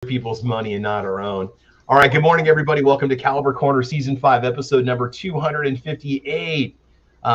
people's money and not our own. All right, good morning, everybody. Welcome to Caliber Corner Season 5, episode number 258.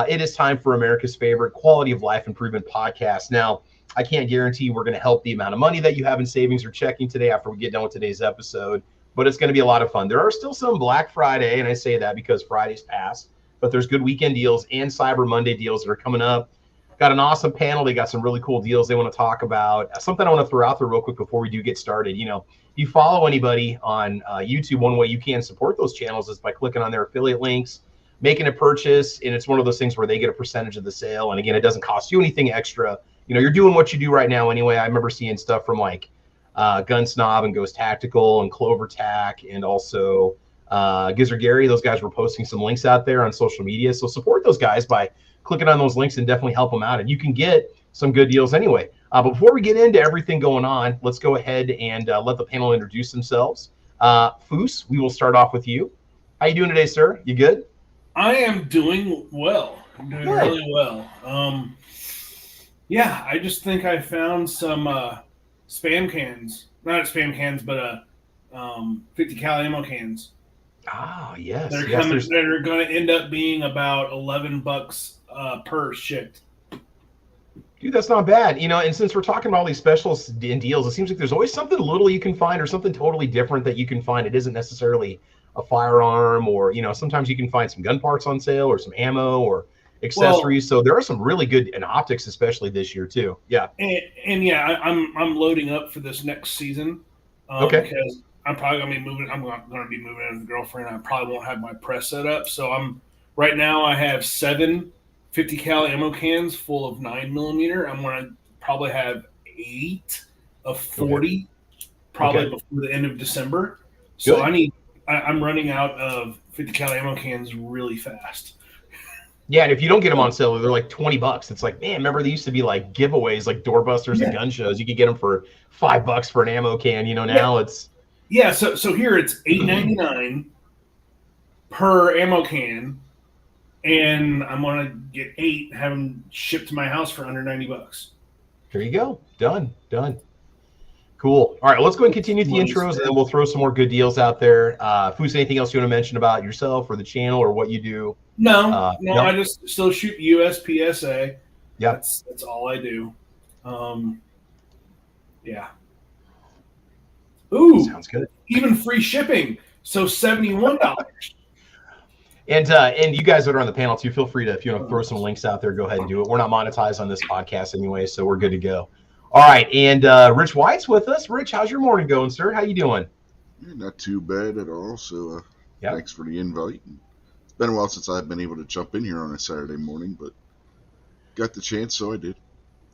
It is time for America's favorite quality of life improvement podcast. Now, I can't guarantee we're going to help the amount of money that you have in savings or checking today after we get done with today's episode, but it's going to be a lot of fun. There are still some Black Friday, and I say that because Friday's passed, but there's good weekend deals and Cyber Monday deals that are coming up. Got an awesome panel. They got some really cool deals they want to talk about. Something I want to throw out there real quick before we do get started. You know, if you follow anybody on YouTube, one way you can support those channels is by clicking on their affiliate links, making a purchase, and it's one of those things where they get a percentage of the sale. And again, it doesn't cost you anything extra. You know, you're doing what you do right now anyway. I remember seeing stuff from like Gun Snob and Ghost Tactical and Clover Tac and also Gizzard Gary. Those guys were posting some links out there on social media. So support those guys by clicking on those links and definitely help them out. And you can get some good deals anyway. But before we get into everything going on, let's go ahead and let the panel introduce themselves. Foos, we will start off with you. How you doing today, sir? You good? I am doing well. I'm doing really well. Yeah, I just think I found some spam cans. Not spam cans, but 50 cal ammo cans. Ah, yes. They're coming. They're going to end up being about $11 per shipped. Dude, that's not bad. You know, and since we're talking about all these specials and deals, it seems like there's always something little you can find or something totally different that you can find. It isn't necessarily a firearm or, you know, sometimes you can find some gun parts on sale or some ammo or accessories. So there are some really good in optics, especially this year too. Yeah. And yeah, I'm loading up for this next season. Okay. Because I'm probably going to be moving. I'm going to be moving in with a girlfriend. I probably won't have my press set up. So right now I have 7 50 cal ammo cans full of 9mm. I'm going to probably have 8 of 40 probably before the end of December. So I'm running out of 50 cal ammo cans really fast. Yeah, and if you don't get them on sale, they're like $20. It's like, man, remember they used to be like giveaways, like doorbusters and gun shows. You could get them for $5 for an ammo can. You know, now it's So here it's $8.99 per ammo can, and I'm gonna get 8, have them shipped to my house for under $90. There you go. Done. Cool. All right, let's go and continue with the intros, and then we'll throw some more good deals out there. Foos, anything else you want to mention about yourself or the channel or what you do? No. I just still shoot USPSA. Yeah, that's all I do. Yeah. Ooh, sounds good. Even free shipping, so $71. And you guys that are on the panel too, feel free to, if you want to throw some links out there, go ahead and do it. We're not monetized on this podcast anyway, so we're good to go. All right, and Rich White's with us. Rich, how's your morning going, sir? How you doing? Not too bad at all. So thanks for the invite. It's been a while since I've been able to jump in here on a Saturday morning, but got the chance, so I did.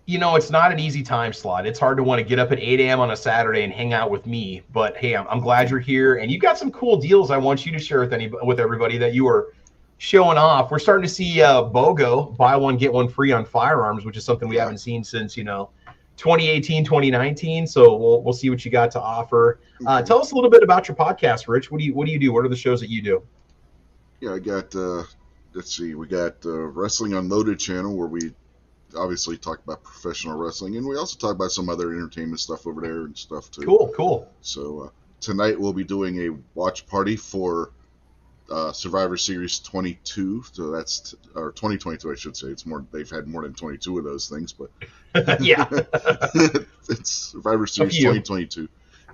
You know, it's not an easy time slot. It's hard to want to get up at 8 a.m. on a Saturday and hang out with me. But hey, I'm glad you're here, and you've got some cool deals I want you to share with everybody that you are showing off. We're starting to see BOGO, buy one get one free on firearms, which is something we haven't seen since 2018, 2019. So we'll see what you got to offer. Tell us a little bit about your podcast, Rich. What do you do? What are the shows that you do? Yeah, I got let's see, we got Wrestling Unloaded channel where we obviously talk about professional wrestling, and we also talk about some other entertainment stuff over there and stuff too. Cool. So tonight we'll be doing a watch party for Survivor Series 22. So that's or 2022, I should say. It's more. They've had more than 22 of those things, but yeah, it's Survivor Series 2022.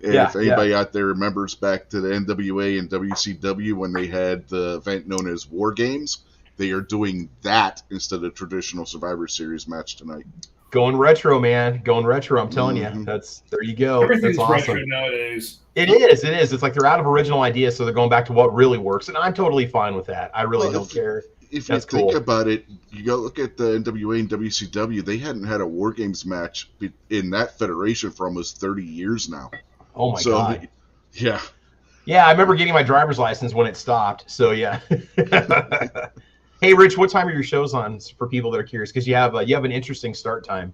And if anybody out there remembers back to the NWA and WCW when they had the event known as War Games, they are doing that instead of traditional Survivor Series match tonight. Going retro, man. Going retro. I'm telling you. There you go. Everything's that's awesome. retro nowadays. It is. It's like they're out of original ideas, so they're going back to what really works, and I'm totally fine with that. I really don't care. If you think about it, you go look at the NWA and WCW. They hadn't had a War Games match in that federation for almost 30 years now. Oh my God. Yeah. Yeah, I remember getting my driver's license when it stopped. So yeah. Hey, Rich, what time are your shows on for people that are curious? Because you have an interesting start time.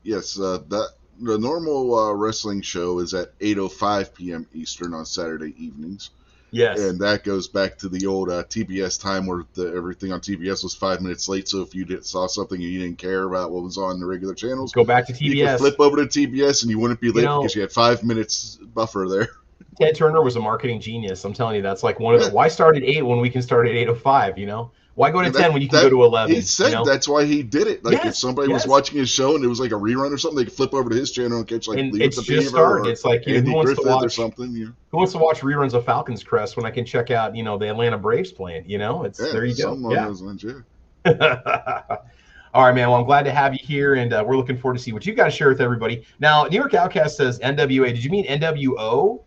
Yes, the normal wrestling show is at 8:05 p.m. Eastern on Saturday evenings. Yes. And that goes back to the old TBS time where everything on TBS was 5 minutes late. So if you saw something and you didn't care about what was on the regular channels, go back to TBS. You could flip over to TBS and you wouldn't be late because you had 5 minutes buffer there. Ted Turner was a marketing genius. I'm telling you, that's like one of the. Why start at 8 when we can start at 8:05? You know, why go to 10 when you can go to 11? He said that's why he did it. Like if somebody was watching his show and it was like a rerun or something, they could flip over to his channel and catch like Leave It to Beaver or it's like Andy Griffith or something. Who wants to watch reruns of Falcons Crest when I can check out the Atlanta Braves playing? There you go. All right, man. Well, I'm glad to have you here, and we're looking forward to see what you got to share with everybody. Now, New York Outcast says NWA. Did you mean NWO?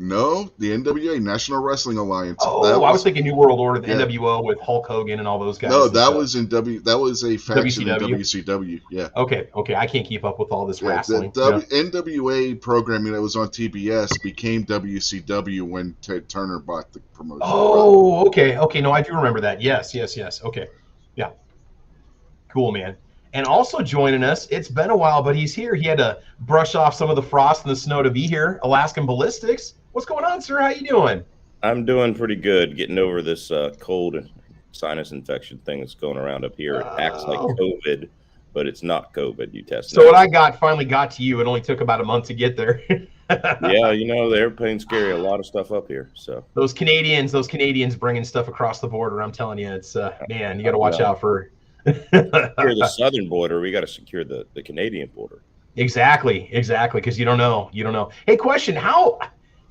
No, the NWA, National Wrestling Alliance. Oh, I was thinking New World Order, the NWO with Hulk Hogan and all those guys. No, that was that was a faction in WCW. Yeah. Okay. I can't keep up with all this wrestling. The NWA programming that was on TBS became WCW when Ted Turner bought the promotion. Oh, okay. No, I do remember that. Yes. Okay. Yeah. Cool, man. And also joining us, it's been a while, but he's here. He had to brush off some of the frost and the snow to be here. Alaskan Ballistics. What's going on, sir? How you doing? I'm doing pretty good, getting over this cold and sinus infection thing that's going around up here. It acts like COVID, but it's not COVID. You test. So what I finally got to you. It only took about a month to get there. Yeah, the airplanes carry a lot of stuff up here. So those Canadians bringing stuff across the border. I'm telling you, it's man, you got to watch out for. Secure the southern border. We got to secure the Canadian border. Exactly, because you don't know. Hey, question: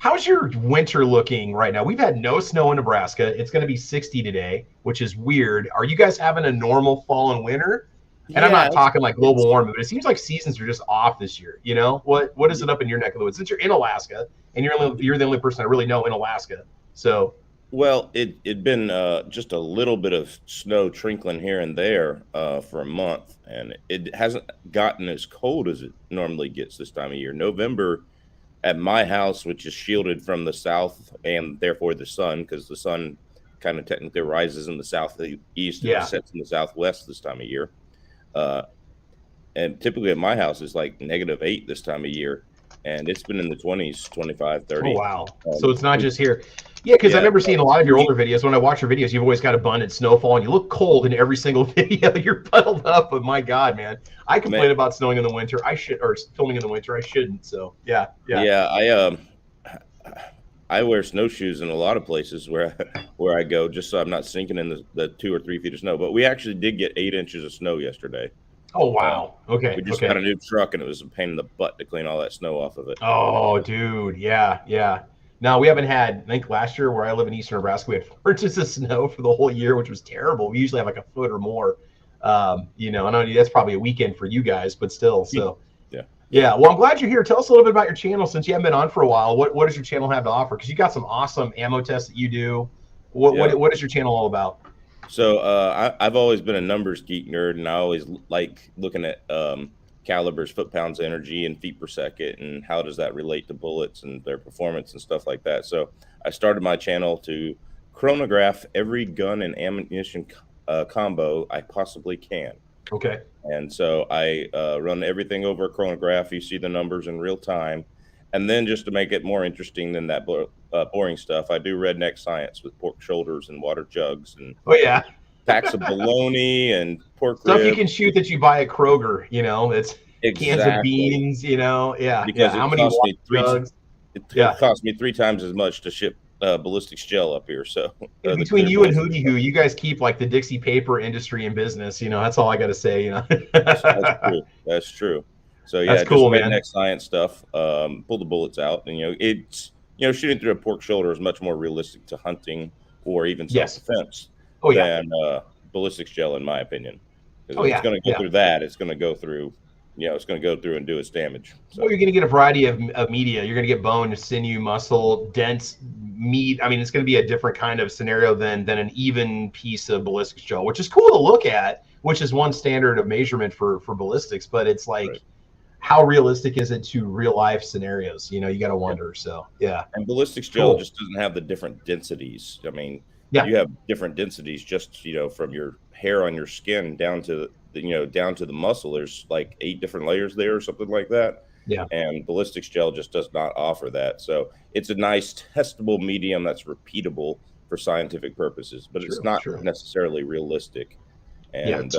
How's your winter looking right now? We've had no snow in Nebraska. It's going to be 60 today, which is weird. Are you guys having a normal fall and winter? And I'm not talking like global warming, but it seems like seasons are just off this year. What is it up in your neck of the woods? Since you're in Alaska, and you're the only person I really know in Alaska. So. Well, it'd been just a little bit of snow trickling here and there for a month, and it hasn't gotten as cold as it normally gets this time of year. November at my house, which is shielded from the south and therefore the sun, because the sun kind of technically rises in the southeast and sets in the southwest this time of year. And typically at my house is like -8 this time of year, and it's been in the 20s, 25, 30. Oh, wow. So it's not just here. Yeah, because I've never seen a lot of your older videos. When I watch your videos, you've always got abundant snowfall, and you look cold in every single video. You're bundled up, but my God, man. I complain about snowing in the winter. Or filming in the winter. I shouldn't. So, yeah. Yeah, I wear snowshoes in a lot of places where I go, just so I'm not sinking in the 2 or 3 feet of snow. But we actually did get 8 inches of snow yesterday. Oh, wow. Okay. We just got a new truck, and it was a pain in the butt to clean all that snow off of it. Oh, dude. Yeah. No, we haven't had, I think last year where I live in eastern Nebraska, we had 4 inches of snow for the whole year, which was terrible. We usually have like a foot or more. I know that's probably a weekend for you guys, but still. So, yeah. Well, I'm glad you're here. Tell us a little bit about your channel since you haven't been on for a while. What does your channel have to offer? Because you got some awesome ammo tests that you do. What is your channel all about? So I've always been a numbers geek nerd, and I always like looking at calibers, foot-pounds energy, and feet per second, and how does that relate to bullets and their performance and stuff like that. So I started my channel to chronograph every gun and ammunition combo I possibly can. Okay. And so I run everything over a chronograph. You see the numbers in real time. And then just to make it more interesting than that boring stuff, I do redneck science with pork shoulders and water jugs and packs of bologna and pork stuff rib. You can shoot that you buy at Kroger. It's cans of beans. Because how many jugs? It cost me 3 times as much to ship ballistics gel up here. So between you and Hootie Hoo, you guys keep like the Dixie paper industry in business. That's all I got to say. That's true. So that's cool, man. Redneck science stuff. Pull the bullets out, and it's shooting through a pork shoulder is much more realistic to hunting or even self-defense than ballistics gel, in my opinion. Because it's going to go through that. It's going to go through. It's going to go through and do its damage. So. Well, you're going to get a variety of media. You're going to get bone, sinew, muscle, dense meat. I mean, it's going to be a different kind of scenario than an even piece of ballistics gel, which is cool to look at, which is one standard of measurement for ballistics. But it's like, how realistic is it to real life scenarios? You got to wonder. So, yeah. And ballistics gel just doesn't have the different densities. I mean, you have different densities just, from your hair on your skin down to the muscle. There's like 8 different layers there or something like that. Yeah. And ballistics gel just does not offer that. So it's a nice testable medium that's repeatable for scientific purposes, but it's not necessarily realistic. And,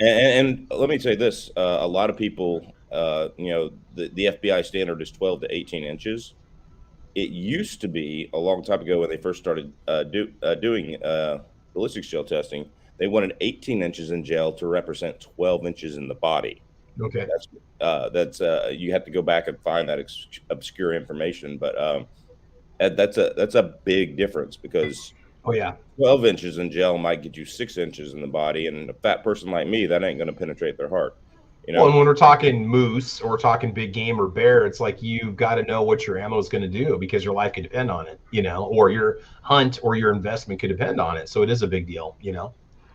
and let me say this, a lot of people, the FBI standard is 12 to 18 inches. It used to be a long time ago when they first started doing ballistics gel testing, they wanted 18 inches in gel to represent 12 inches in the body. Okay. That's you have to go back and find that obscure information, but that's a big difference because 12 inches in gel might get you 6 inches in the body, and a fat person like me, that ain't going to penetrate their heart. Well, and when we're talking moose or we're talking big game or bear, it's like you've got to know what your ammo is going to do because your life could depend on it, or your hunt or your investment could depend on it. So it is a big deal,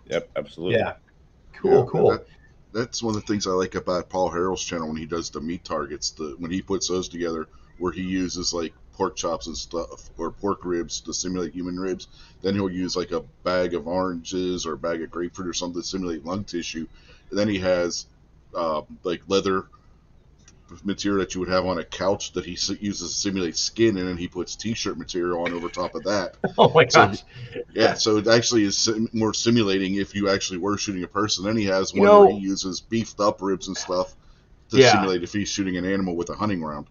Yep, absolutely. Yeah. Cool. That's one of the things I like about Paul Harrell's channel when he does the meat targets. When he puts those together, where he uses like pork chops and stuff or pork ribs to simulate human ribs, then he'll use like a bag of oranges or a bag of grapefruit or something to simulate lung tissue, and then he has like leather material that you would have on a couch that he uses to simulate skin, and then he puts t-shirt material on over top of that. Oh my gosh. So it actually is more simulating if you actually were shooting a person. Then he has one where he uses beefed up ribs and stuff to simulate if he's shooting an animal with a hunting round.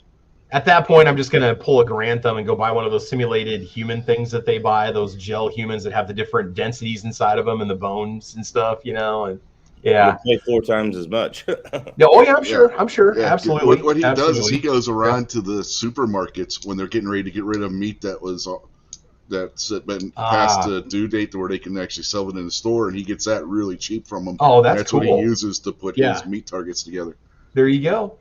At that point, I'm just going to pull a grand thumb and go buy one of those simulated human things that they buy, those gel humans that have the different densities inside of them and the bones and stuff, and yeah, pay 4 times as much. I'm sure. Yeah. Absolutely. What he does is he goes around to the supermarkets when they're getting ready to get rid of meat that's been past the due date to where they can actually sell it in the store, and he gets that really cheap from them. Oh, that's cool. What he uses to put his meat targets together. There you go.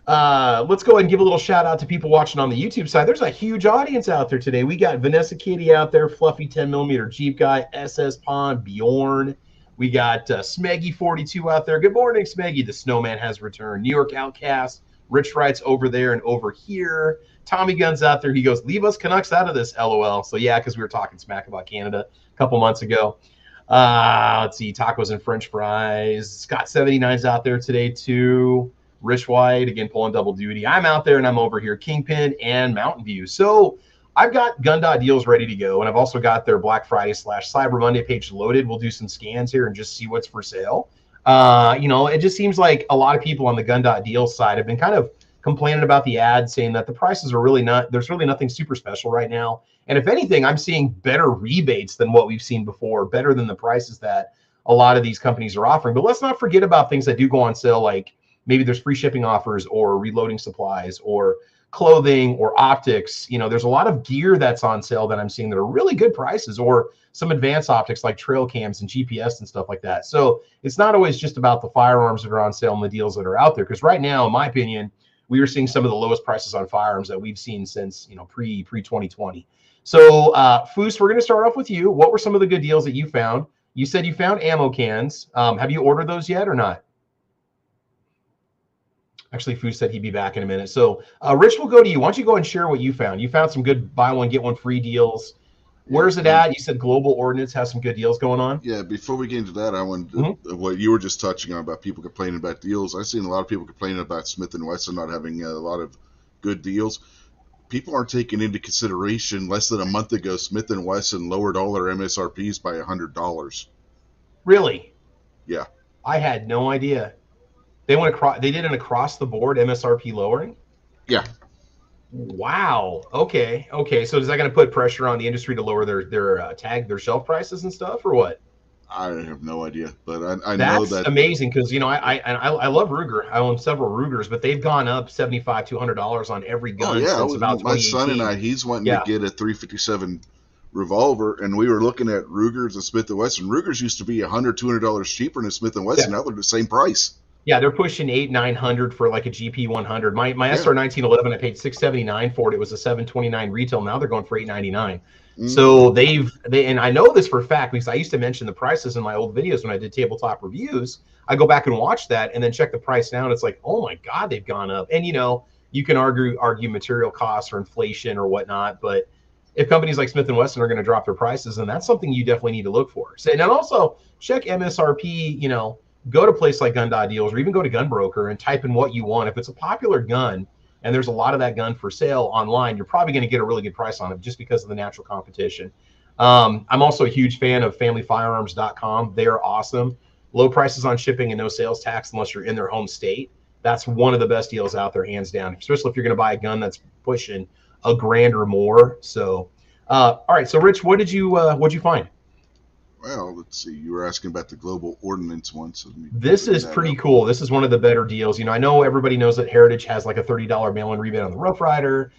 Let's go ahead and give a little shout out to people watching on the YouTube side. There's a huge audience out there today. We got Vanessa Kitty out there, Fluffy 10mm Jeep Guy, SS Pond, Bjorn. We got Smeggy42 out there. Good morning, Smeggy. The Snowman has returned. New York Outcast. Rich writes over there and over here. Tommy Gunn's out there. He goes, leave us Canucks out of this, LOL. So, yeah, because we were talking smack about Canada a couple months ago. Let's see. Tacos and French fries. Scott 79's out there today, too. Rich White, again, pulling double duty. I'm out there, and I'm over here. Kingpin and Mountain View. So, I've got Gun deals ready to go, and I've also got their Black Friday / Cyber Monday page loaded. We'll do some scans here and just see what's for sale. It just seems like a lot of people on the Gun deals side have been kind of complaining about the ad, saying that the prices are really there's really nothing super special right now. And if anything, I'm seeing better rebates than what we've seen before, better than the prices that a lot of these companies are offering. But let's not forget about things that do go on sale, like maybe there's free shipping offers or reloading supplies or clothing or optics. There's a lot of gear that's on sale that I'm seeing that are really good prices, or some advanced optics like trail cams and GPS and stuff like that. So it's not always just about the firearms that are on sale and the deals that are out there, because right now, in my opinion, we are seeing some of the lowest prices on firearms that we've seen since pre 2020. So Foos, we're going to start off with you. What were some of the good deals that you found? You said you found ammo cans. Have you ordered those yet or not? Actually, Fu said he'd be back in a minute. So, Rich, we'll go to you. Why don't you go and share what you found? You found some good buy one, get one free deals. Where's it at? You said Global Ordnance has some good deals going on. Yeah, before we get into that, I wanted what you were just touching on about people complaining about deals. I've seen a lot of people complaining about Smith & Wesson not having a lot of good deals. People aren't taking into consideration less than a month ago, Smith & Wesson lowered all their MSRPs by $100. Really? Yeah. I had no idea. They did an across the board MSRP lowering? Yeah. Wow. Okay. So is that going to put pressure on the industry to lower their shelf prices and stuff, or what? I have no idea, but I know that. That's amazing, because I love Ruger. I own several Rugers, but they've gone up $75 to $100 on every gun since about 2018. My son and I, he's wanting to get a 357 revolver, and we were looking at Rugers and Smith & Wesson. Rugers used to be $100, $200 cheaper than Smith & Wesson. Now they're the same price. Yeah, they're pushing $800-900 for like a GP 100. My SR 1911, I paid $679 for it. It was a $729 retail. Now they're going for $899. So and I know this for a fact because I used to mention the prices in my old videos when I did tabletop reviews. I go back and watch that and then check the price now, and it's like, oh my God, they've gone up. And you can argue material costs or inflation or whatnot, but if companies like Smith & Wesson are going to drop their prices, then that's something you definitely need to look for. So, and then also check MSRP, go to a place like Gun.Deals or even go to Gunbroker and type in what you want. If it's a popular gun and there's a lot of that gun for sale online, you're probably going to get a really good price on it just because of the natural competition. I'm also a huge fan of familyfirearms.com. They are awesome. Low prices on shipping and no sales tax unless you're in their home state. That's one of the best deals out there, hands down, especially if you're going to buy a gun that's pushing $1,000 or more. So, all right. So, Rich, what'd you find? Well, let's see. You were asking about the global ordnance one. So this is pretty cool. This is one of the better deals. I know everybody knows that Heritage has like a $30 mail-in rebate on the Rough Rider.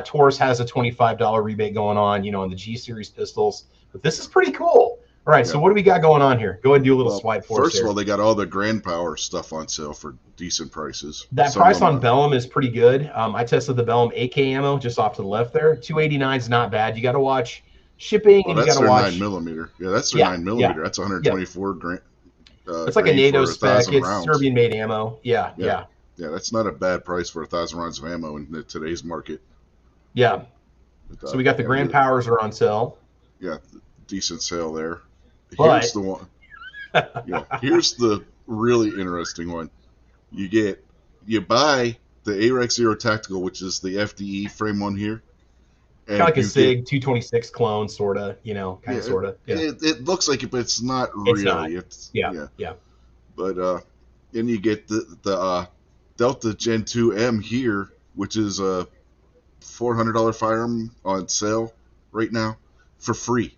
Taurus has a $25 rebate going on, on the G Series pistols. But this is pretty cool. All right, so what do we got going on here? Go ahead and do a little swipe for us. First of all, they got all the Grand Power stuff on sale for decent prices. That price on Bellum is pretty good. I tested the Bellum AK ammo just off to the left there. 289 is not bad. You got to watch shipping, and you got to watch. 9mm. Yeah, that's their 9mm. Yeah. That's 124 grand. It's like a NATO spec. It's Serbian-made ammo. Yeah. Yeah, that's not a bad price for 1,000 rounds of ammo in today's market. Yeah. So we got the Grand Powers are on sale. Yeah, decent sale there. But, here's the one. Here's the really interesting one. You buy the AREX Zero Tactical, which is the FDE frame one here. Kind of like a SIG 226 clone, sort of, sort of. Yeah. It looks like it, but it's not really. It's not. Yeah. But then you get the Delta Gen 2 M here, which is a $400 firearm on sale right now for free.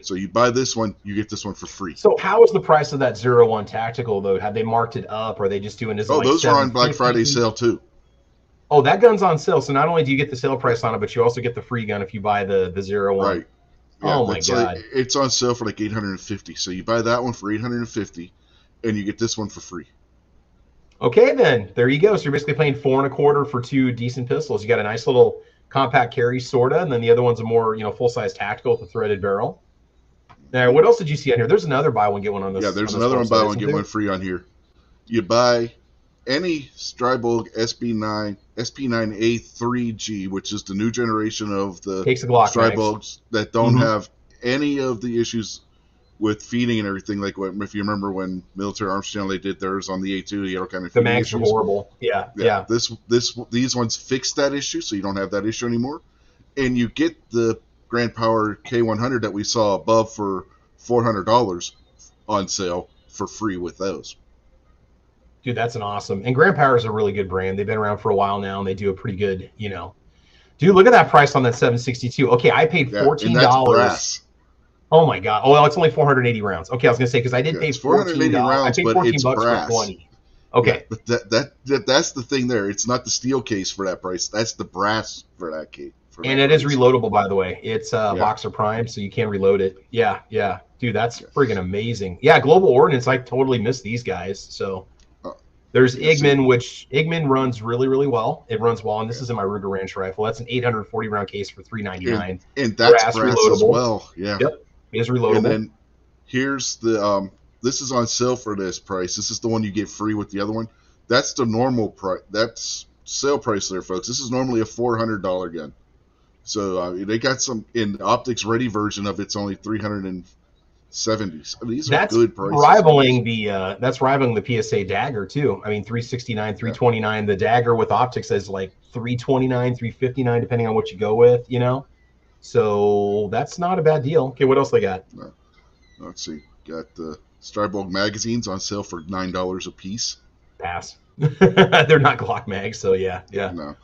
So you buy this one, you get this one for free. So how is the price of that 01 Tactical, though? Have they marked it up? Or are they just doing this? Those are on Black Friday sale, too. Oh, that gun's on sale. So not only do you get the sale price on it, but you also get the free gun if you buy the 01. Right. Yeah, oh, my God. It's on sale for like $850. So you buy that one for $850, and you get this one for free. Okay, then. There you go. So you're basically paying $4.25 for two decent pistols. You got a nice little compact carry, sort of, and then the other one's a more, full-size tactical with a threaded barrel. Now, what else did you see on here? There's another buy one, get one on this. Yeah, there's another one, buy one, get one free on here. You buy any Strybog SP9A3G, which is the new generation of the Strybogs that don't have any of the issues with feeding and everything. Like if you remember when Military Arms Channel, they did theirs on the A2, the other kind of the mags were horrible. Yeah. These ones fixed that issue, so you don't have that issue anymore, and you get the Grand Power K100 that we saw above for $400 on sale for free with those. Dude, that's an awesome. And Grand Power is a really good brand. They've been around for a while now, and they do a pretty good, Dude, look at that price on that 762. Okay, I paid $14. And that's brass. Oh my God. Oh, well, it's only 480 rounds. Okay, I was gonna say because I did pay $14. I paid $14 for 20. Okay. Yeah, but that's the thing there. It's not the steel case for that price. That's the brass for that case. And it is reloadable, by the way. It's Boxer Prime, so you can reload it. Yeah. Dude, that's friggin' amazing. Yeah, Global Ordnance, I totally missed these guys. So there's Igman, which Igman runs really, really well. It runs well, and this is in my Ruger Ranch rifle. That's an 840 round case for $399. And that's brass as well. Yeah. Yep. It is reloadable. And then here's the this is on sale for this price. This is the one you get free with the other one. That's the normal price. That's sale price there, folks. This is normally a $400 gun. So they got some in the optics ready version of it's only $370. These are good prices. That's rivaling the PSA Dagger too. I mean, $369, $329. The Dagger with optics is like $329, $359, depending on what you go with. So that's not a bad deal. Okay, what else they got? Let's see. Got the Strybog magazines on sale for $9 a piece. Pass. They're not Glock mags, so yeah. No.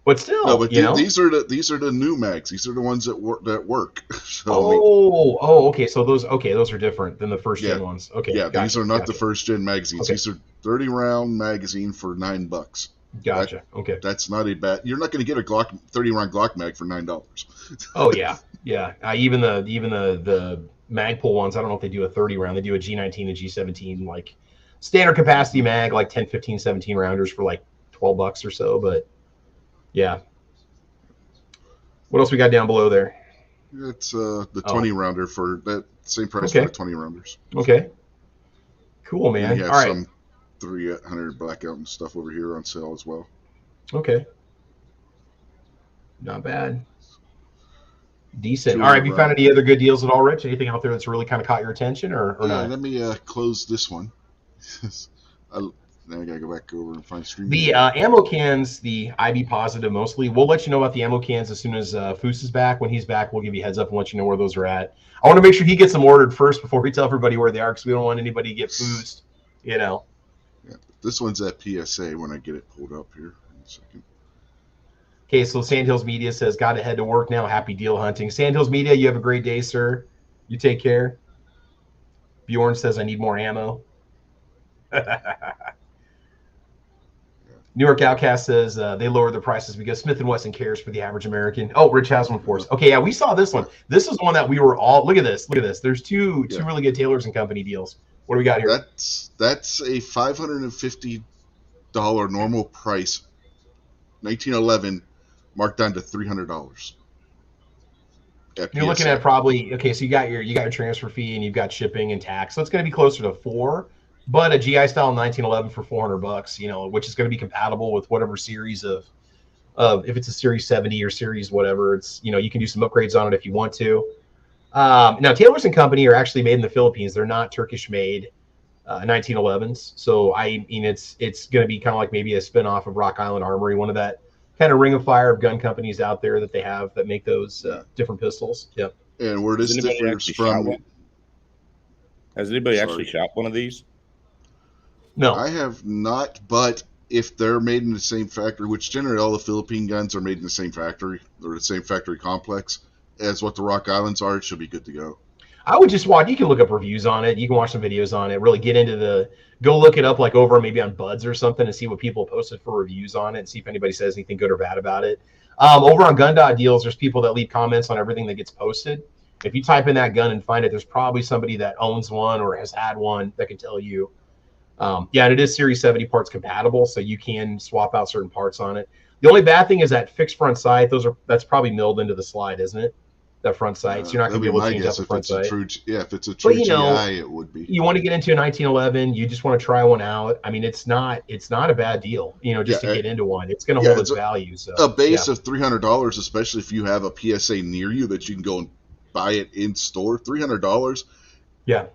But still, these are the new mags. These are the ones that work. So, okay. So those are different than the first gen ones. Okay. Yeah, these are not the first gen magazines. Okay. These are 30 round magazine for $9. Gotcha. Okay. That's not a bad. You're not going to get a Glock 30 round Glock mag for $9. Oh yeah. Even the Magpul ones, I don't know if they do a 30 round. They do a G19 and G17 like standard capacity mag, like 10, 15, 17 rounders for like $12 or so, but. Yeah. What else we got down below there? It's the 20 rounder for that same price for the 20 rounders. Okay. Cool, man. And you have some 300 blackout and stuff over here on sale as well. Okay. Not bad. Decent. All right. Have you found any other good deals at all, Rich? Anything out there that's really kind of caught your attention or not? Let me close this one. Now I gotta go back over and find streaming. The ammo cans, the IB positive mostly. We'll let you know about the ammo cans as soon as Foose is back. When he's back, we'll give you a heads up and let you know where those are at. I want to make sure he gets them ordered first before we tell everybody where they are, because we don't want anybody to get foosed, you know. Yeah, this one's at PSA when I get it pulled up here in a second. Okay, so Sandhills Media says, got to head to work now. Happy deal hunting. Sandhills Media, you have a great day, sir. You take care. Bjorn says, I need more ammo. New York Outcast says they lowered the prices because Smith & Wesson cares for the average American. Oh, Rich has one for us. Okay, yeah, we saw this one. This is one that we were all – look at this. Look at this. There's two really good Taylors & Company deals. What do we got here? That's a $550 normal price, 1911, marked down to $300. You're looking at probably – okay, so you got your transfer fee and you've got shipping and tax. So it's going to be closer to $400. But a GI style 1911 for $400, you know, which is going to be compatible with whatever series of if it's a series 70 or series whatever, it's, you know, you can do some upgrades on it if you want to. Now Taylors and Company are actually made in the Philippines. They're not Turkish made 1911s. So I mean, it's going to be kind of like maybe a spinoff of Rock Island Armory, one of that kind of ring of fire of gun companies out there that they have that make those different pistols. Yep. And where this differs from. Has anybody actually shot one of these? No, I have not, but if they're made in the same factory, which generally all the Philippine guns are made in the same factory or the same factory complex as what the Rock Islands are, it should be good to go. I would just watch. You can look up reviews on it. You can watch some videos on it. Really get into go look it up like over maybe on Buds or something and see what people posted for reviews on it and see if anybody says anything good or bad about it. Over on Gun Deals, there's people that leave comments on everything that gets posted. If you type in that gun and find it, there's probably somebody that owns one or has had one that can tell you. Yeah, and it is Series 70 parts compatible, so you can swap out certain parts on it. The only bad thing is that fixed front sight. That's probably milled into the slide, isn't it? That front sight. So you're not going to be able to change out the front sight. If it's a true GI, it would be. You want to get into a 1911. You just want to try one out. I mean, it's not a bad deal. You know, just to get into one, it's going to hold its value. So a base of $300, especially if you have a PSA near you that you can go and buy it in store. $300. Yeah.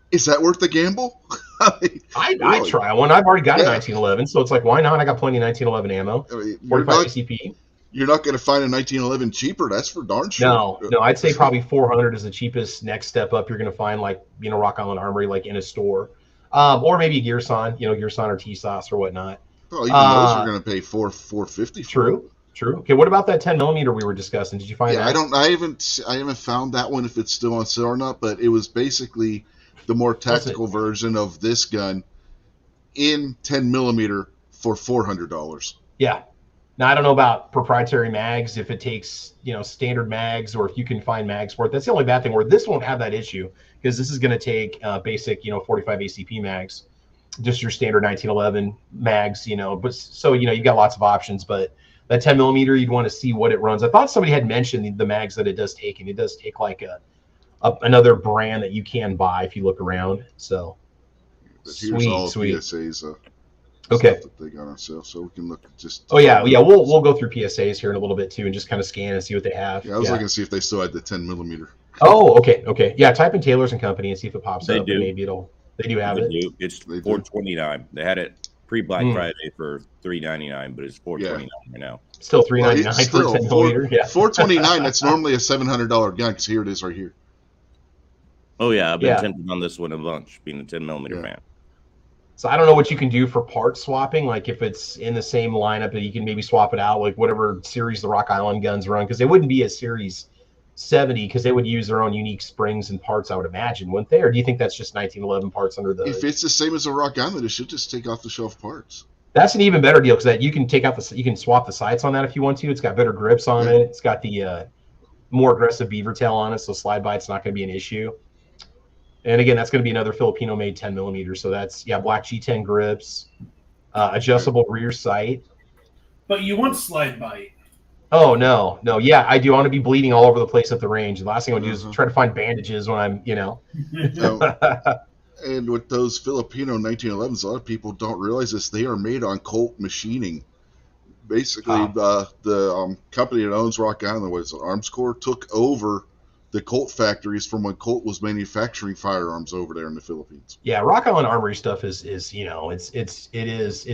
Is that worth the gamble? I try one. I've already got a 1911, so it's like, why not? I got plenty of 1911 ammo. 45 ACP. You're not going to find a 1911 cheaper. That's for darn sure. No, I'd say probably 400 is the cheapest next step up. You're going to find like, you know, Rock Island Armory like in a store, or maybe Gearson, you know, Gearson or T-Sauce or whatnot. Oh, even those are going to pay $450. True. Okay, what about that 10 millimeter we were discussing? Did you find that? I haven't found that one if it's still on sale or not. But it was basically the more tactical version of this gun in 10 millimeter for $400. Yeah. Now I don't know about proprietary mags, if it takes, you know, standard mags or if you can find mags for it. That's the only bad thing where this won't have that issue because this is going to take basic, you know, 45 ACP mags, just your standard 1911 mags, you know. But so, you know, you've got lots of options, but that 10 millimeter, you'd want to see what it runs. I thought somebody had mentioned the mags that it does take, and it does take like another brand that you can buy if you look around. So but here's all PSAs, okay, that they got on sale, so we can look at just. Oh yeah. We'll go through PSAs here in a little bit too, and just kind of scan and see what they have. Yeah, I was looking to see if they still had the 10 millimeter. Oh, okay. Yeah, type in Taylors and Company and see if it pops up. Do. Maybe they do have it. It's $429. They had it pre-Black Friday for $399, but it's $429 right now. Still $399 for 10 millimeter. Yeah, $429. That's normally a $700 gun because here it is right here. Oh yeah, I've been tempted on this one a bunch, being a 10 millimeter fan. So I don't know what you can do for part swapping, like if it's in the same lineup that you can maybe swap it out, like whatever series the Rock Island guns run, because they wouldn't be a Series 70 because they would use their own unique springs and parts, I would imagine, wouldn't they? Or do you think that's just 1911 parts under the? If it's the same as a Rock Island, it should just take off the shelf parts. That's an even better deal because that you can take out you can swap the sights on that if you want to. It's got better grips on it. It's got the more aggressive beaver tail on it, so slide by's not going to be an issue. And again, that's going to be another Filipino-made 10 millimeter. So that's black G10 grips, adjustable rear sight. But you want slide bite. Oh no, yeah, I do. I want to be bleeding all over the place at the range. The last thing I want to do is try to find bandages when I'm, And with those Filipino 1911s, a lot of people don't realize this. They are made on Colt machining. Basically, the company that owns Rock Island, Arms Corps, took over the Colt factories from when Colt was manufacturing firearms over there in the Philippines. Yeah, Rock Island Armory stuff is it's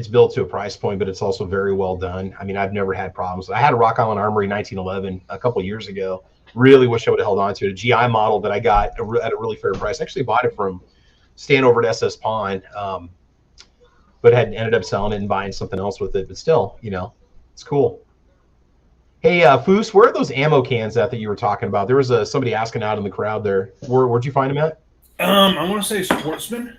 built to a price point, but it's also very well done. I mean, I've never had problems. I had a Rock Island Armory 1911 a couple of years ago. Really wish I would have held on to it. A GI model that I got at a really fair price. I actually bought it from Stan over at SS Pawn, but had ended up selling it and buying something else with it. But still, it's cool. Hey, Foos, where are those ammo cans at that you were talking about? There was somebody asking out in the crowd there. Where'd you find them at? I want to say Sportsman.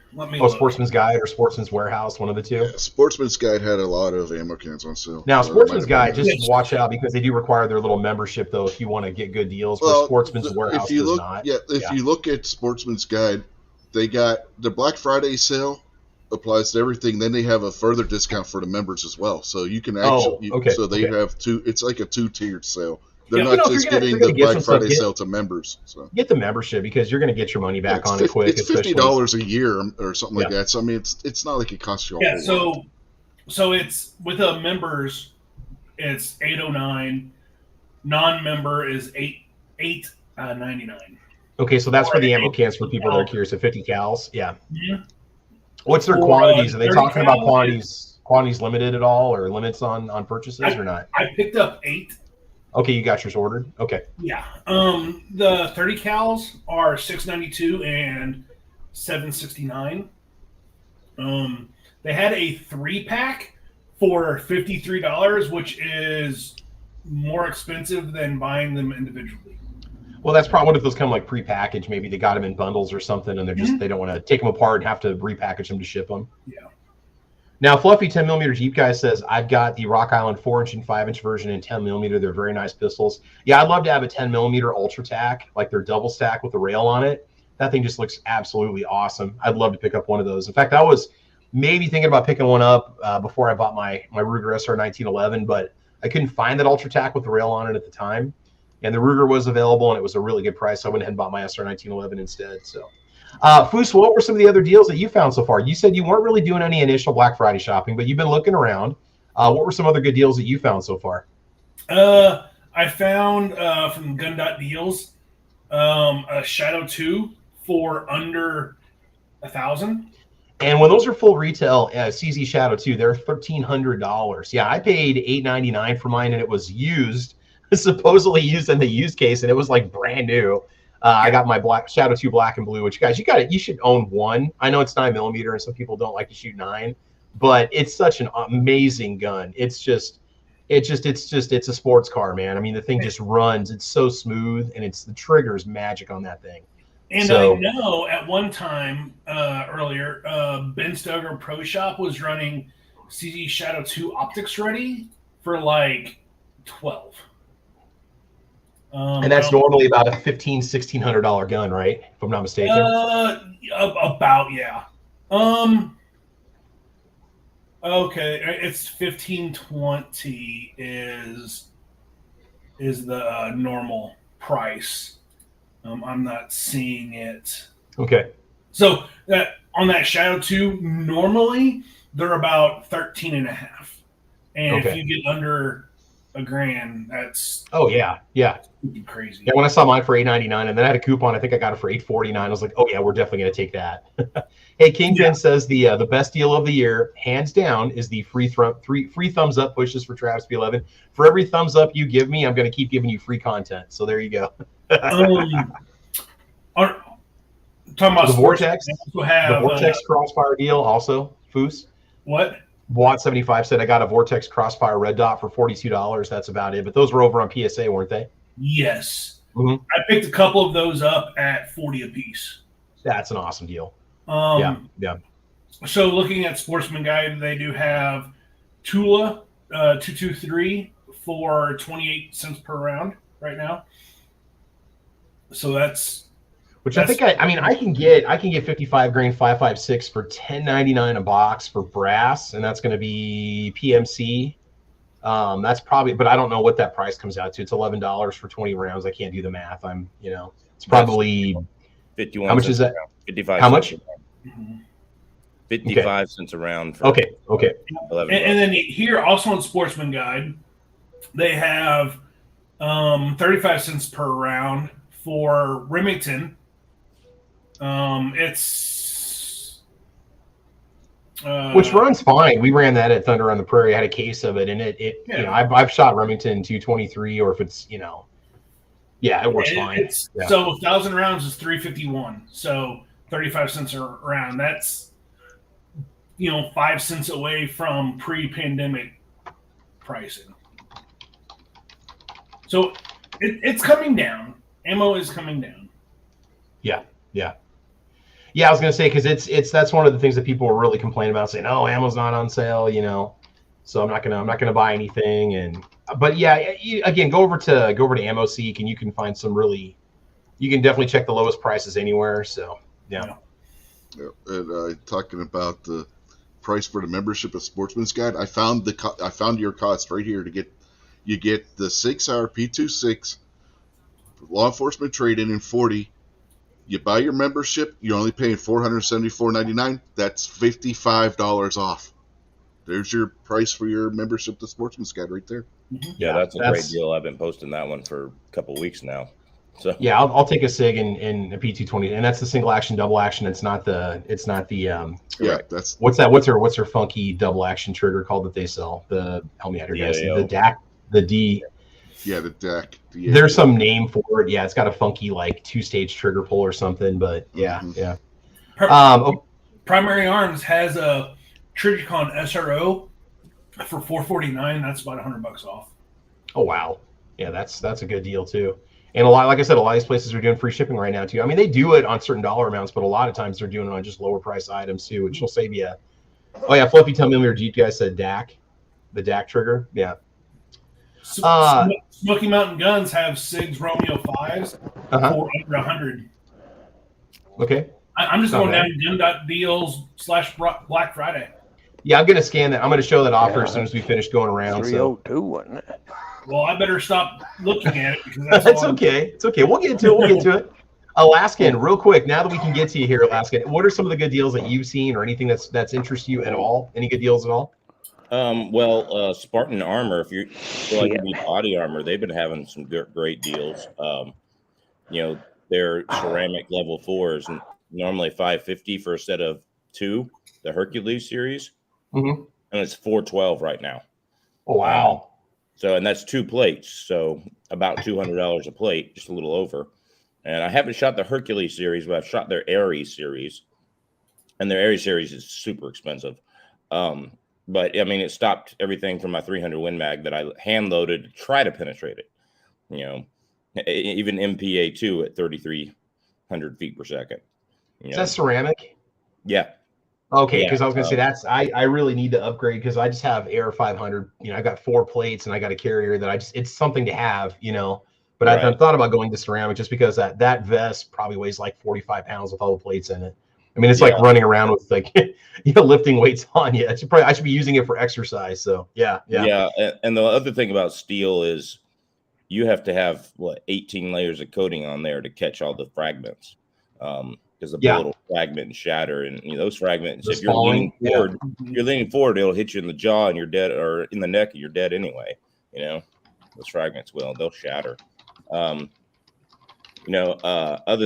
Sportsman's Guide or Sportsman's Warehouse, one of the two. Yeah, Sportsman's Guide had a lot of ammo cans on sale. Now, Sportsman's Guide, just watch out because they do require their little membership, though, if you want to get good deals. Where Sportsman's Warehouse does not. Yeah, if you look at Sportsman's Guide, they got the Black Friday sale applies to everything. Then they have a further discount for the members as well. So you can actually, have two. It's like a 2-tiered sale. They're not just giving the Black Friday sale to members. So get the membership because you're going to get your money back on it quick. It's $50 a year or something like that. So I mean, it's not like it costs you. So it's with the members, it's $809. Non-member is $899. Okay, so that's for the ammo cans for people that are curious. At 50 cals, yeah. What's their quantities? Are they talking about quantities limited at all, or limits on purchases, or not? I picked up 8. Okay, you got yours ordered. Okay. Yeah. The 30 cals are $692 and $769. They had a 3-pack for $53, which is more expensive than buying them individually. Well, that's probably what if those come like prepackaged. Maybe they got them in bundles or something, and they don't want to take them apart and have to repackage them to ship them. Yeah. Now, Fluffy 10mm Jeep guy says, I've got the Rock Island 4-inch and 5-inch version in 10mm. They're very nice pistols. Yeah, I'd love to have a 10mm Ultra Tac, like their double stack with the rail on it. That thing just looks absolutely awesome. I'd love to pick up one of those. In fact, I was maybe thinking about picking one up before I bought my Ruger SR 1911, but I couldn't find that Ultra Tac with the rail on it at the time. And the Ruger was available, and it was a really good price. So I went ahead and bought my SR 1911 instead. So, Foos, what were some of the other deals that you found so far? You said you weren't really doing any initial Black Friday shopping, but you've been looking around. What were some other good deals that you found so far? I found from Gun.Deals a Shadow 2 for under $1,000. And when those are full retail, CZ Shadow 2, they're $1,300. Yeah, I paid $899 for mine, and it was used. Supposedly used in the used case, and it was like brand new. I got my Shadow 2 black and blue, which guys, you should own one. I know it's 9mm, and some people don't like to shoot 9, but it's such an amazing gun. It's a sports car, man. I mean, the thing just runs. It's so smooth, and the trigger's magic on that thing. And I know at one time earlier, Ben Stoger Pro Shop was running CZ Shadow 2 optics ready for like $12. And that's normally about a $1,500-$1,600 gun, right? If I'm not mistaken. About, yeah. Okay, it's $1,520 is the normal price. I'm not seeing it. Okay. So on that Shadow 2, normally they're about $13.5, and if you get under $1,000, that's crazy. Yeah, when I saw mine for $899, and then I had a coupon, I think I got it for $849. I was like, oh yeah, we're definitely gonna take that. Hey, Kingpin says the best deal of the year, hands down, is the free thumbs up pushes for Travis B11. For every thumbs up you give me, I'm gonna keep giving you free content. So there you go. Talking about the Vortex, the Vortex Crossfire deal also, Foos. What? Watt75 said I got a Vortex Crossfire red dot for $42. That's about it. But those were over on PSA, weren't they? Yes. Mm-hmm. I picked a couple of those up at $40 a piece. That's an awesome deal. Yeah. So looking at Sportsman Guide, they do have Tula 223 for 28 cents per round right now. So that's I think I can get 55 grain 5.56 for $10.99 a box for brass, and that's going to be PMC. That's probably, but I don't know what that price comes out to. It's $11 for 20 rounds. I can't do the math. It's probably 51. How much is that? 55. How much? 55 cents a round. For okay. And then here also on Sportsman Guide, they have 35 cents per round for Remington, it's which runs fine. We ran that at Thunder on the Prairie. I had a case of it, and it Yeah. you know, I've shot Remington 223, or if it's, you know, yeah, it works fine. So 1,000 rounds is $3.51. So 35 cents a round. That's, you know, 5 cents away from pre-pandemic pricing. So it's coming down. Ammo is coming down. Yeah, I was gonna say, because that's one of the things that people were really complaining about, saying, "Oh, ammo's not on sale," you know. So I'm not gonna buy anything. But yeah, again, go over to Ammo Seek, and you can find some really. You can definitely check the lowest prices anywhere. So yeah. And talking about the price for the membership of Sportsman's Guide, I found your cost right here. You get the 6-hour P26 law enforcement trade-in in 40. You buy your membership, you're only paying $474.99. That's $55 off. There's your price for your membership to Sportsman's Guide right there. Yeah, that's a great deal. I've been posting that one for a couple of weeks now. So yeah, I'll take a SIG in a P220, and that's the single action, double action. It's not the that's what's her funky double action trigger called that they sell? Help me out here, guys. The DAC, the D. Yeah, the DAC. There's some name for it. Yeah, it's got a funky like 2-stage trigger pull or something, but yeah. Primary Arms has a Trigicon SRO for $449. That's about $100 off. Oh wow, yeah, that's a good deal too. And like I said, a lot of these places are doing free shipping right now too. I mean, they do it on certain dollar amounts, but a lot of times they're doing it on just lower price items too, which will save you. Oh yeah, Fluffy 10mm Jeep guy said DAC, the DAC trigger. Yeah. Smoky Mountain Guns have SIGs Romeo 5s for under 100. Okay. I'm just going down to gun.deals/Black Friday. Yeah, I'm going to scan that. I'm going to show that offer as soon as we finish going around. 302, wasn't it? Well, I better stop looking at it because that's okay. It's okay. We'll get to it. Alaskan, real quick, now that we can get to you here, Alaskan, what are some of the good deals that you've seen, or anything that's interested you at all? Any good deals at all? Spartan Armor, if you feel like you need body armor, they've been having some great deals. You know, their ceramic level 4s normally $550 for a set of 2, the Hercules series, and it's $412 right now. Oh wow! So, and that's 2 plates, so about $200 a plate, just a little over. And I haven't shot the Hercules series, but I've shot their Aries series, and their Aries series is super expensive. But I mean, it stopped everything from my 300 Win Mag that I hand loaded to try to penetrate it. You know, even MPA 2 at 3,300 feet per second. Is that ceramic? Yeah. Okay, because I was gonna say I really need to upgrade, because I just have Air 500. You know, I got 4 plates and I got a carrier that it's something to have. You know, but I've thought about going to ceramic just because that vest probably weighs like 45 pounds with all the plates in it. I mean, it's like running around with like, lifting weights on you. I should be using it for exercise. So yeah. And the other thing about steel is you have to have 18 layers of coating on there to catch all the fragments. Because the bullet will fragment and shatter, and those fragments. If you're leaning forward, it'll hit you in the jaw and you're dead, or in the neck and you're dead anyway. Those fragments they'll shatter. Other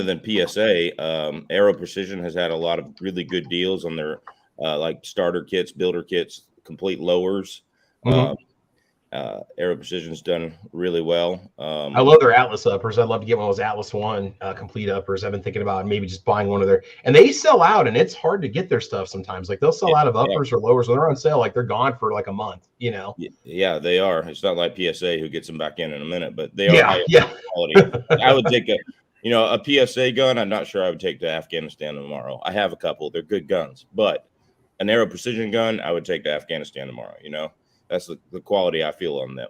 than PSA, Aero Precision has had a lot of really good deals on their like starter kits, builder kits, complete lowers. Aero Precision's done really well. I love their Atlas uppers. I'd love to get one of those Atlas 1 complete uppers. I've been thinking about maybe just buying one of their, and they sell out, and it's hard to get their stuff sometimes. Like they'll sell out of uppers or lowers when they're on sale. Like they're gone for like a month, Yeah, they are. It's not like PSA who gets them back in a minute, but they are high quality. I would take a PSA gun. I'm not sure I would take to Afghanistan tomorrow. I have a couple. They're good guns, but an Aero Precision gun, I would take to Afghanistan tomorrow. That's the quality I feel on them.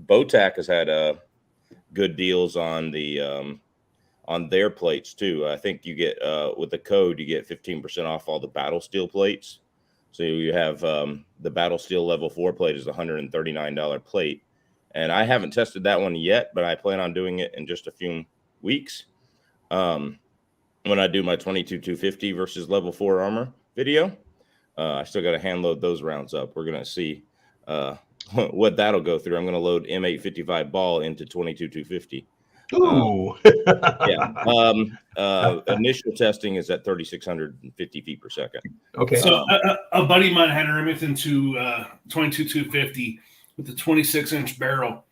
BowTech has had good deals on their plates too. I think you get with the code you get 15% off all the battle steel plates. So you have the battle steel level 4 plate is $139 plate, and I haven't tested that one yet, but I plan on doing it in just a few weeks. When I do my 22-250 versus level 4 armor video. I still got to hand load those rounds up. We're going to see what that'll go through. I'm going to load M855 ball into 22-250. Ooh. Initial testing is at 3,650 feet per second. Okay. So a buddy of mine had a Remington to 22-250 with a 26-inch barrel,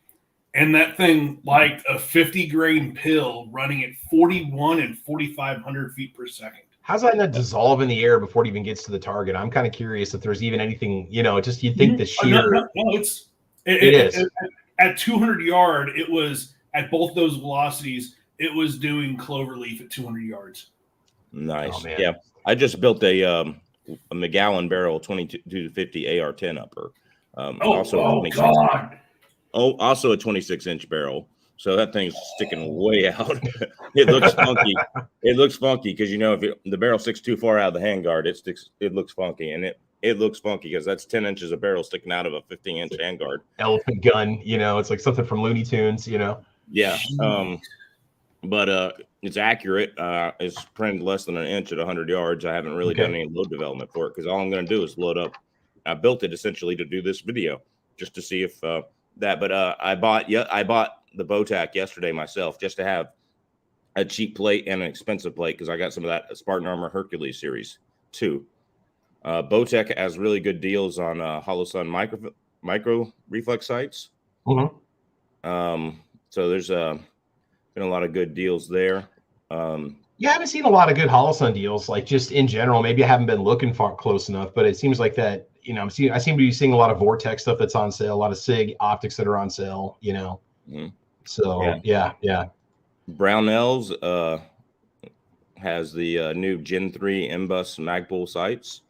and that thing liked a 50-grain pill running at 41 and 4,500 feet per second. How's that not dissolve in the air before it even gets to the target? I'm kind of curious if there's even anything, just you'd think the sheer. No, it is. At 200 yard, it was at both those velocities, it was doing cloverleaf at 200 yards. Nice. Oh, yeah. I just built a McGowan barrel 22-50 AR-10 upper. Also a 26-inch barrel. So that thing's sticking way out. It looks funky. It looks funky because if the barrel sticks too far out of the handguard, it looks funky, and it looks funky because that's 10 inches of barrel sticking out of a 15-inch handguard. Elephant gun, it's like something from Looney Tunes, Yeah. But it's accurate. It's printed less than an inch at 100 yards. I haven't really done any load development for it because all I'm going to do is load up. I built it essentially to do this video just to see if that. But I bought the BowTech yesterday myself just to have a cheap plate and an expensive plate because I got some of that Spartan Armor Hercules series too. BowTech has really good deals on Hollow Sun micro reflex sights. Mm-hmm. So there's been a lot of good deals there. I haven't seen a lot of good Hollow Sun deals, like just in general. Maybe I haven't been looking far close enough, but it seems like that. I seem to be seeing a lot of Vortex stuff that's on sale, a lot of SIG optics that are on sale. Mm-hmm. So yeah. Brownells has the new Gen 3 M-Bus Magpul sights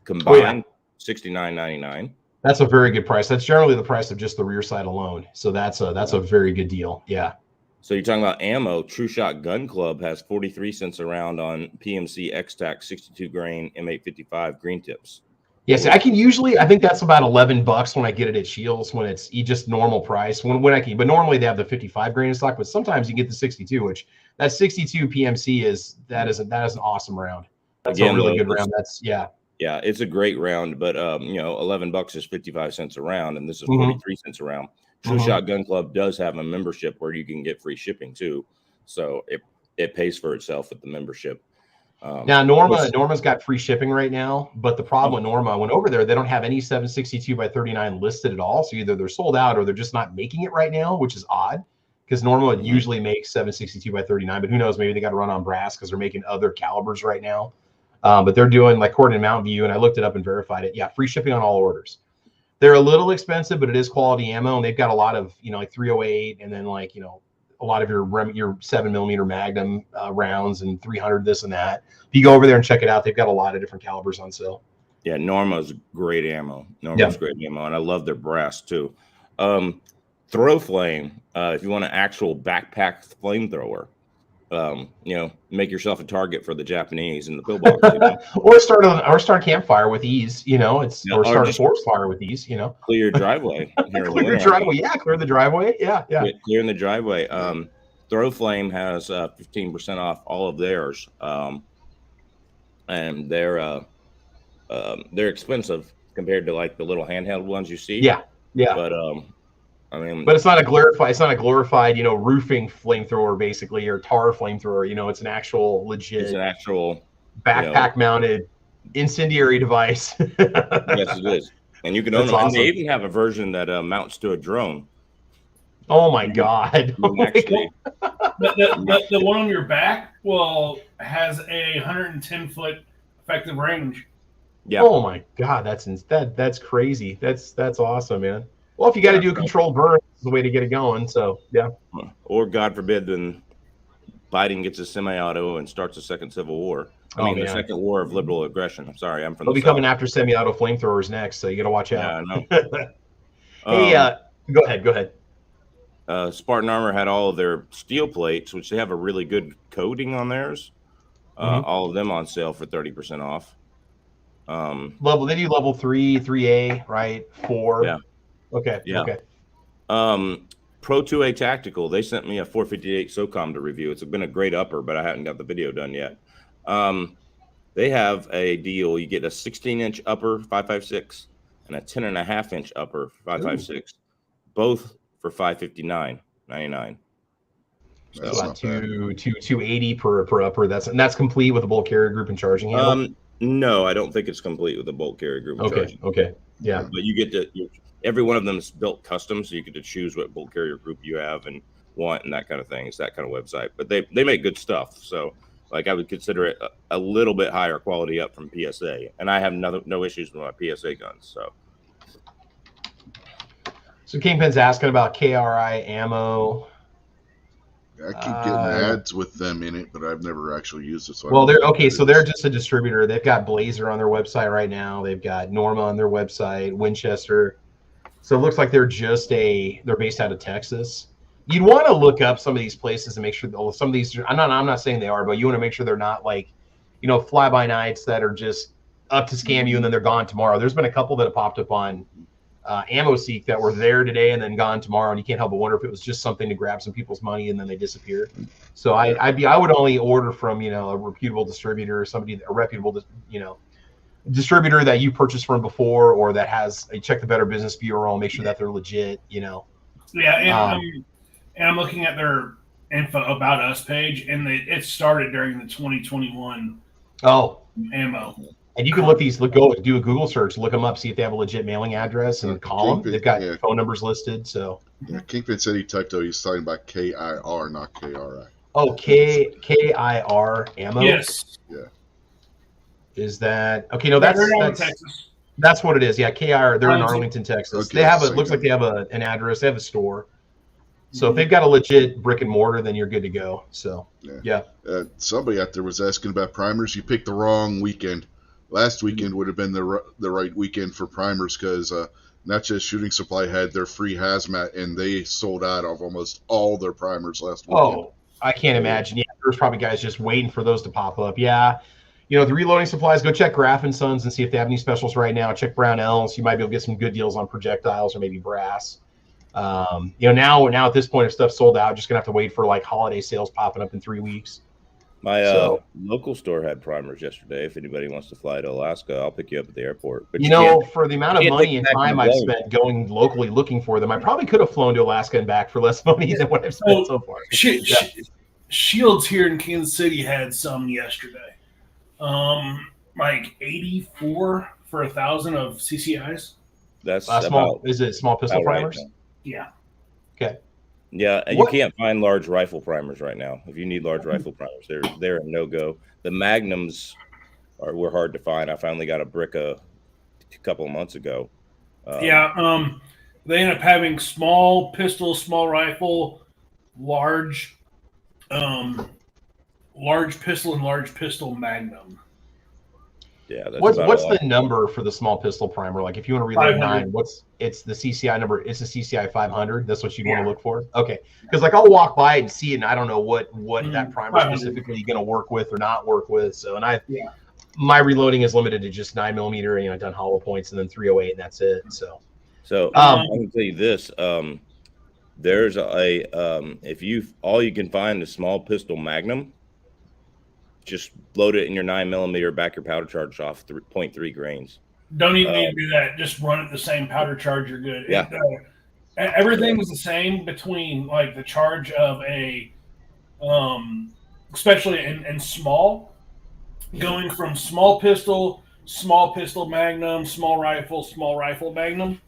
combined, $69.99. That's a very good price. That's generally the price of just the rear sight alone. So that's a very good deal. Yeah. So you're talking about ammo. True Shot Gun Club has 43 cents a round on PMC X-Tac 62 grain M855 green tips. Yes, I think that's about $11 when I get it at Shields when it's just normal price. When I can, but normally they have the 55 grain in stock, but sometimes you get the 62, which that 62 PMC is an awesome round. That's a really good round. Yeah, it's a great round, but $11 is 55 cents a round, and this is 43 cents a round. True Shot Gun Club does have a membership where you can get free shipping too, so it pays for itself with the membership. Now Norma's got free shipping right now, but the problem with Norma, I went over there, they don't have any 762x39 listed at all. So either they're sold out or they're just not making it right now, which is odd because Norma usually makes 762x39, but who knows? Maybe they got to run on brass because they're making other calibers right now. But they're doing like according to Mountain View, and I looked it up and verified it. Yeah, free shipping on all orders. They're a little expensive, but it is quality ammo, and they've got a lot of like 308, and then like a lot of your 7mm Magnum rounds and 300 this and that. If you go over there and check it out, they've got a lot of different calibers on sale. Yeah, Norma's great ammo. Great ammo, and I love their brass too. Throw flame. If you want an actual backpack flamethrower, make yourself a target for the Japanese in the pillbox. or start a campfire with ease. Or start a forest fire with ease. Clear your driveway. Clear the driveway. Yeah. Clearing the driveway. Throw Flame has 15% off all of theirs, and they're expensive compared to like the little handheld ones you see. Yeah. But but it's not a glorified, roofing flamethrower basically, or tar flamethrower. It's an actual legit. It's an actual backpack mounted incendiary device. Yes, it is, and you can own them. Awesome. And they even have a version that mounts to a drone. Oh my god! The one on your back has a 110-foot effective range. Yeah. Oh my god, that's crazy. That's awesome, man. Well, if you got to do a controlled burn, it's the way to get it going. So yeah. Or God forbid, then Biden gets a semi-auto and starts a second civil war. The second war of liberal aggression. I'm sorry, I'm from. They'll be coming after semi-auto flamethrowers next, so you got to watch out. Yeah, I know. Hey, go ahead. Spartan Armor had all of their steel plates, which they have a really good coating on theirs. All of them on sale for 30% off. They do level 3, 3A, right? 4. Yeah. Okay. Yeah. Okay. Pro 2A Tactical, they sent me a 458 SOCOM to review. It's been a great upper, but I haven't got the video done yet. They have a deal. You get a 16-inch upper 5.56 and a 10.5-inch upper 5.56, both for $559.99. That's about 280 per upper. That's complete with a bolt carrier group and charging handle. No, I don't think it's complete with the bolt carrier group. Okay. Yeah. But you get to every one of them is built custom, so you get to choose what bolt carrier group you have and want and that kind of thing. It's that kind of website. But they make good stuff. So like I would consider it a little bit higher quality up from PSA. And I have no issues with my PSA guns. So Kingpin's asking about KRI ammo. I keep getting ads with them in it, but I've never actually used it. So they're just a distributor. They've got Blazer on their website right now. They've got Norma on their website, Winchester. So it looks like they're based out of Texas. You'd want to look up some of these places and make sure that some of these. I'm not saying they are, but you want to make sure they're not like, fly by nights that are just up to scam you and then they're gone tomorrow. There's been a couple that have popped up on AmmoSeek that were there today and then gone tomorrow, and you can't help but wonder if it was just something to grab some people's money and then they disappear. So I would only order from a reputable distributor, a reputable distributor that you purchased from before, or that has check the Better Business Bureau and make sure that they're legit. Yeah, and I'm looking at their info about us page, and it started during the 2021 ammo. And you can go do a Google search, look them up, see if they have a legit mailing address, and call them. They've got phone numbers listed. So Kingpin said he typed out. He's talking about KIR, not KRI. Oh, KIR ammo. Yes. Yeah. Is that okay? No, that's Texas. That's what it is. Yeah, KIR. They're in Arlington, Texas. Okay, they have looks like they have an address. They have a store. So if they've got a legit brick and mortar, then you're good to go. So yeah. Somebody out there was asking about primers. You picked the wrong weekend. Last weekend would have been the right weekend for primers because Not Just Shooting Supply had their free hazmat, and they sold out of almost all their primers last weekend. Oh, I can't imagine. Yeah, there's probably guys just waiting for those to pop up. Yeah. The reloading supplies, go check Graff & Sons and see if they have any specials right now. Check Brownells. You might be able to get some good deals on projectiles or maybe brass. Now at this point, if stuff's sold out, just going to have to wait for like holiday sales popping up in 3 weeks. My local store had primers yesterday. If anybody wants to fly to Alaska, I'll pick you up at the airport. But for the amount of money and time I've spent going locally looking for them, I probably could have flown to Alaska and back for less money than what I've spent so far. Shields here in Kansas City had some yesterday. Like 84 for 1,000 of CCIs. That's is it small pistol primers? Right. Yeah. Okay. Yeah, and you can't find large rifle primers right now. If you need large rifle primers, they're a no-go. The Magnums were hard to find. I finally got a brick a couple of months ago. They end up having small pistol, small rifle, large pistol, and large pistol Magnum. Yeah, that's what's the number for the small pistol primer? Like if you want to reload 9, it's the CCI number? It's a CCI 500. That's what you'd want to look for. Okay, because like I'll walk by and see it, and I don't know what that primer specifically going to work with or not work with. So my reloading is limited to just 9mm. I've done hollow points and then 308, and that's it. So I can tell you this: there's if all you can find is small pistol Magnum. Just load it in your 9mm, back your powder charge off 0.3 grains. Don't even need to do that. Just run it the same powder charge. You're good. Yeah. Everything is the same between like the charge of a, especially in small, going from small pistol Magnum, small rifle Magnum,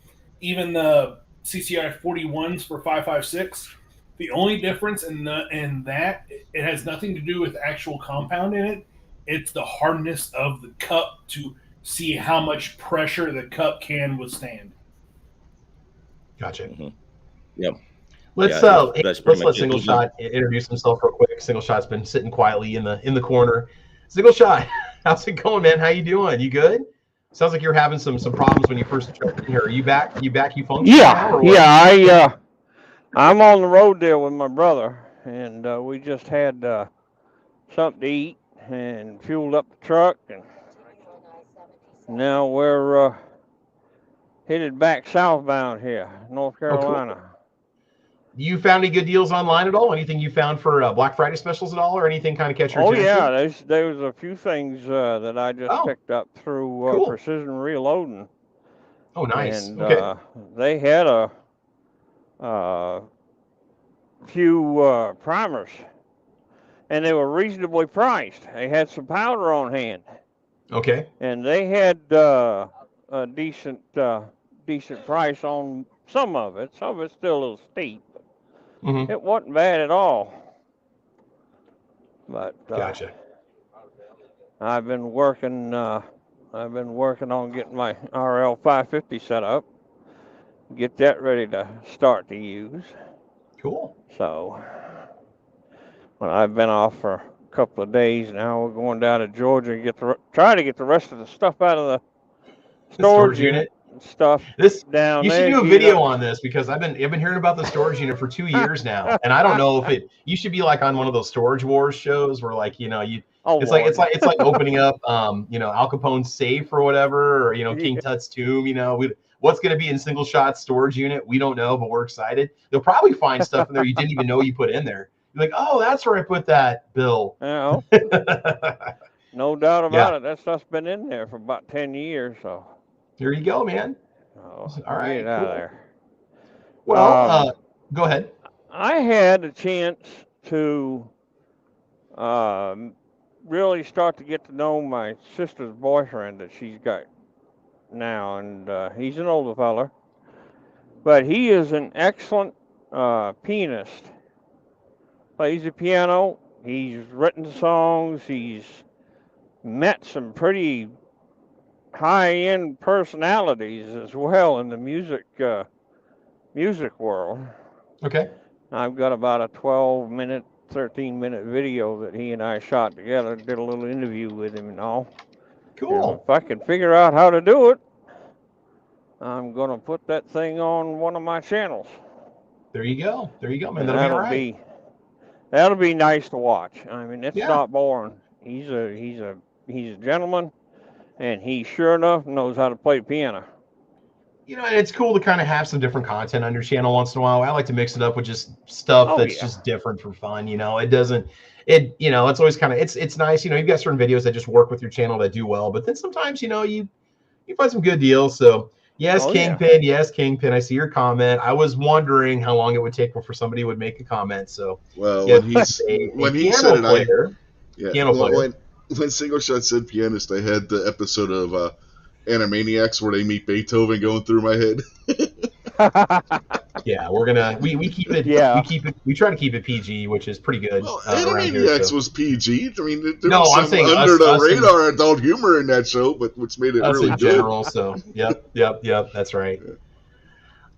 even the CCI 41s for 5.56. The only difference in that it has nothing to do with actual compound in it. It's the hardness of the cup to see how much pressure the cup can withstand. Gotcha. Mm-hmm. Yep. Let's let Single Shot introduce himself real quick. Single Shot's been sitting quietly in the corner. Single Shot, how's it going, man? How you doing? You good? Sounds like you're having some problems when you first jumped in here. Are you back? You function? Yeah. I'm on the road there with my brother, and we just had something to eat and fueled up the truck, and now we're headed back southbound here, North Carolina. Cool. You found any good deals online at all? Anything you found for Black Friday specials at all, or anything kind of catch your attention? Oh, yeah, there was a few things that I just picked up through Precision Reloading. Oh, nice. And they had few primers, and they were reasonably priced. They had some powder on hand. Okay. And they had a decent price on some of it. Some of it's still a little steep. It wasn't bad at all. But gotcha. I've been working on getting my RL 550 set up. Get that ready to start to use. Cool. So, well, I've been off for a couple of days now. We're going down to Georgia and try to get the rest of the stuff out of the storage unit and stuff down there. You should do a video on this, because I've been hearing about the storage unit for 2 years now, and I don't know if you should be like on one of those Storage Wars shows where, like, it's like opening up Al Capone's safe or whatever, or King Tut's tomb. What's going to be in single shot storage unit, we don't know, but we're excited. They'll probably find stuff in there you didn't even know you put in there. You're like, oh, that's where I put that, Bill. Yeah, no doubt about it. That stuff's been in there for about 10 years. So here you go, man. All right, get out of there. Well, go ahead. I had a chance to really start to get to know my sister's boyfriend that she's got now, and he's an older fella, but he is an excellent pianist. Plays the piano. He's written songs. He's met some pretty high-end personalities as well in the music world. Okay. I've got about a 12-minute, 13-minute video that he and I shot together. Did a little interview with him and all. Cool. If I can figure out how to do it, I'm going to put that thing on one of my channels. There you go, man. That'll be nice to watch. I mean, it's not boring. He's a gentleman, and he sure enough knows how to play the piano. And it's cool to kind of have some different content on your channel once in a while. I like to mix it up with just stuff that's just different for fun. It's always kind of, it's nice. You've got certain videos that just work with your channel that do well, but then sometimes, you find some good deals. So yes, Kingpin. Yes, Kingpin. I see your comment. I was wondering how long it would take before somebody would make a comment. So, well, when he said it, when Single Shot said pianist, I had the episode of Animaniacs where they meet Beethoven going through my head. Yeah, we're gonna we keep it. We try to keep it PG, which is pretty good. Well, Animaniacs was PG. I mean, there was some under the radar adult humor in that show, but which made it really in good. General, so yep, that's right. Yeah.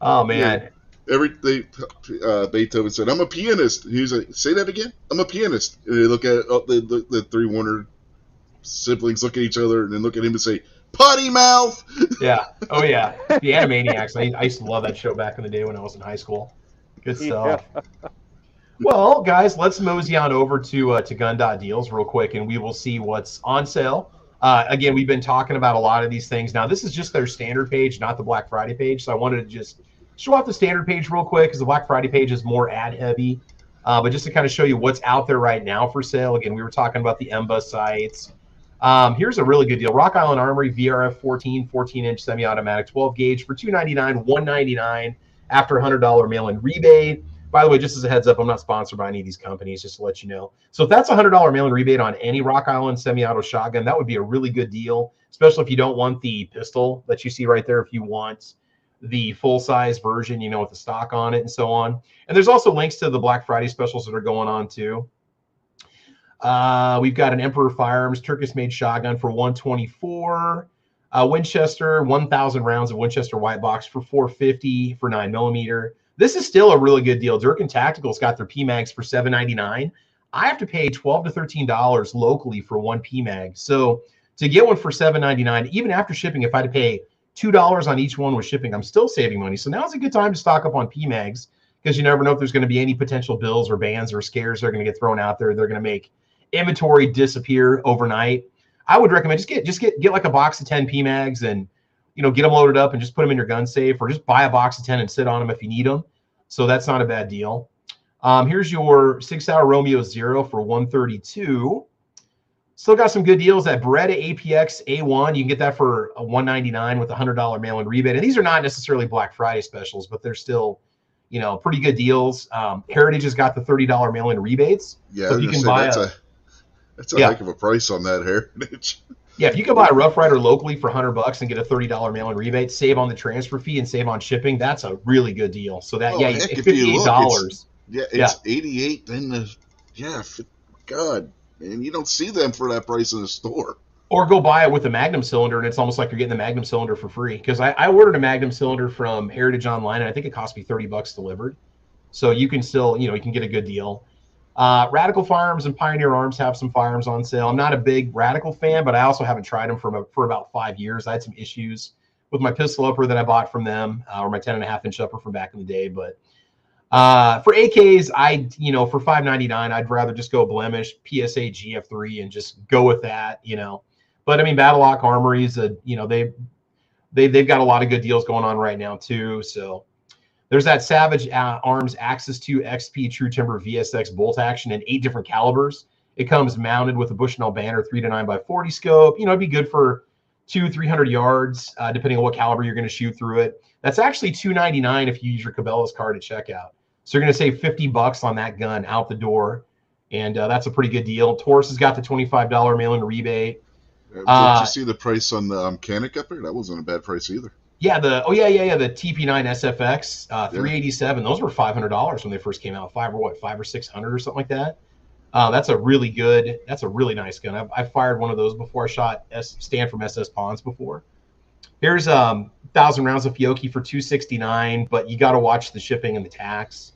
Oh man. Beethoven said, "I'm a pianist." He was like, "Say that again." "I'm a pianist." And they look at the three Warner siblings, look at each other, and then look at him and say, "Potty mouth." Yeah. Oh yeah. The Animaniacs. I used to love that show back in the day when I was in high school. Good stuff. Yeah. Well, guys, let's mosey on over to Gun.Deals real quick, and we will see what's on sale. Again, we've been talking about a lot of these things. Now, this is just their standard page, not the Black Friday page. So I wanted to just show off the standard page real quick, because the Black Friday page is more ad heavy. But just to kind of show you what's out there right now for sale. Again, we were talking about the EMBA sites. Here's a really good deal. Rock Island Armory VRF 14-inch semi-automatic 12 gauge for $299, $199 after $100 mail-in rebate. By the way, just as a heads up, I'm not sponsored by any of these companies, just to let you know. So if that's a $100 mail-in rebate on any Rock Island semi-auto shotgun, that would be a really good deal, especially if you don't want the pistol that you see right there. If you want the full-size version, with the stock on it and so on. And there's also links to the Black Friday specials that are going on too. We've got an Emperor Firearms Turkish-made shotgun for $124. Winchester, 1,000 rounds of Winchester white box for $450 for 9mm. This is still a really good deal. Durkin Tactical's got their PMags for $799. I have to pay $12 to $13 locally for one PMag. So to get one for $799, even after shipping, if I had to pay $2 on each one with shipping, I'm still saving money. So now's a good time to stock up on PMags, because you never know if there's going to be any potential bills or bans or scares that are going to get thrown out there. They're going to make inventory disappear overnight. I would recommend just get like a box of 10 PMags and get them loaded up and just put them in your gun safe, or just buy a box of 10 and sit on them if you need them. So that's not a bad deal. Here's your 6-hour Romeo Zero for $132. Still got some good deals at Beretta APX A1. You can get that for $199 with a $100 mail-in rebate. And these are not necessarily Black Friday specials, but they're still, pretty good deals. Heritage has got the $30 mail-in rebates. Yeah, so if you can buy that's a heck of a price on that Heritage. Yeah, if you can buy a Rough Rider locally for $100 and get a $30 mail-in rebate, save on the transfer fee and save on shipping, that's a really good deal. So that heck, if $58. It's 88. Then God, man, you don't see them for that price in the store. Or go buy it with a Magnum cylinder, and it's almost like you're getting the Magnum cylinder for free. Because I ordered a Magnum cylinder from Heritage online, and I think it cost me $30 delivered. So you can still, you can get a good deal. Radical Firearms and Pioneer Arms have some firearms on sale. I'm not a big Radical fan, but I also haven't tried them for about 5 years. I had some issues with my pistol upper that I bought from them, or my 10.5-inch upper from back in the day. But for AKs, for $5.99, I'd rather just go Blemish, PSA GF3, and just go with that, But I mean, Battle-Lock Armories, they've got a lot of good deals going on right now too. So there's that Savage Arms Axis 2 XP True Timber VSX bolt action in 8 different calibers. It comes mounted with a Bushnell Banner 3 to 9x40 scope. It'd be good for 200-300 yards, depending on what caliber you're going to shoot through it. That's actually $299 if you use your Cabela's card at checkout. So you're going to save $50 on that gun out the door, and that's a pretty good deal. Taurus has got the $25 mail-in rebate. Did you see the price on the Canic up there? That wasn't a bad price either. Yeah, the TP9 SFX 387. Those were $500 when they first came out. $500 or $600 or something like that. That's a really nice gun. I've fired one of those before. I shot Stan from SS Pawns before. Here's 1,000 rounds of Fiocchi for $269, but you got to watch the shipping and the tax.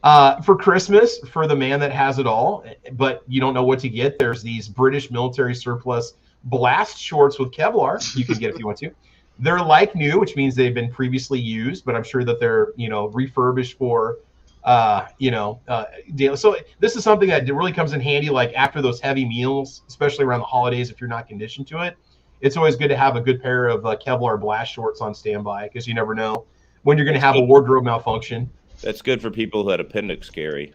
For Christmas, for the man that has it all, but you don't know what to get, there's these British military surplus blast shorts with Kevlar you can get if you want to. They're like new, which means they've been previously used, but I'm sure that they're, refurbished for, deal. So this is something that really comes in handy, like after those heavy meals, especially around the holidays, if you're not conditioned to it. It's always good to have a good pair of Kevlar blast shorts on standby, because you never know when you're going to have a wardrobe malfunction. That's good for people who had appendix carry.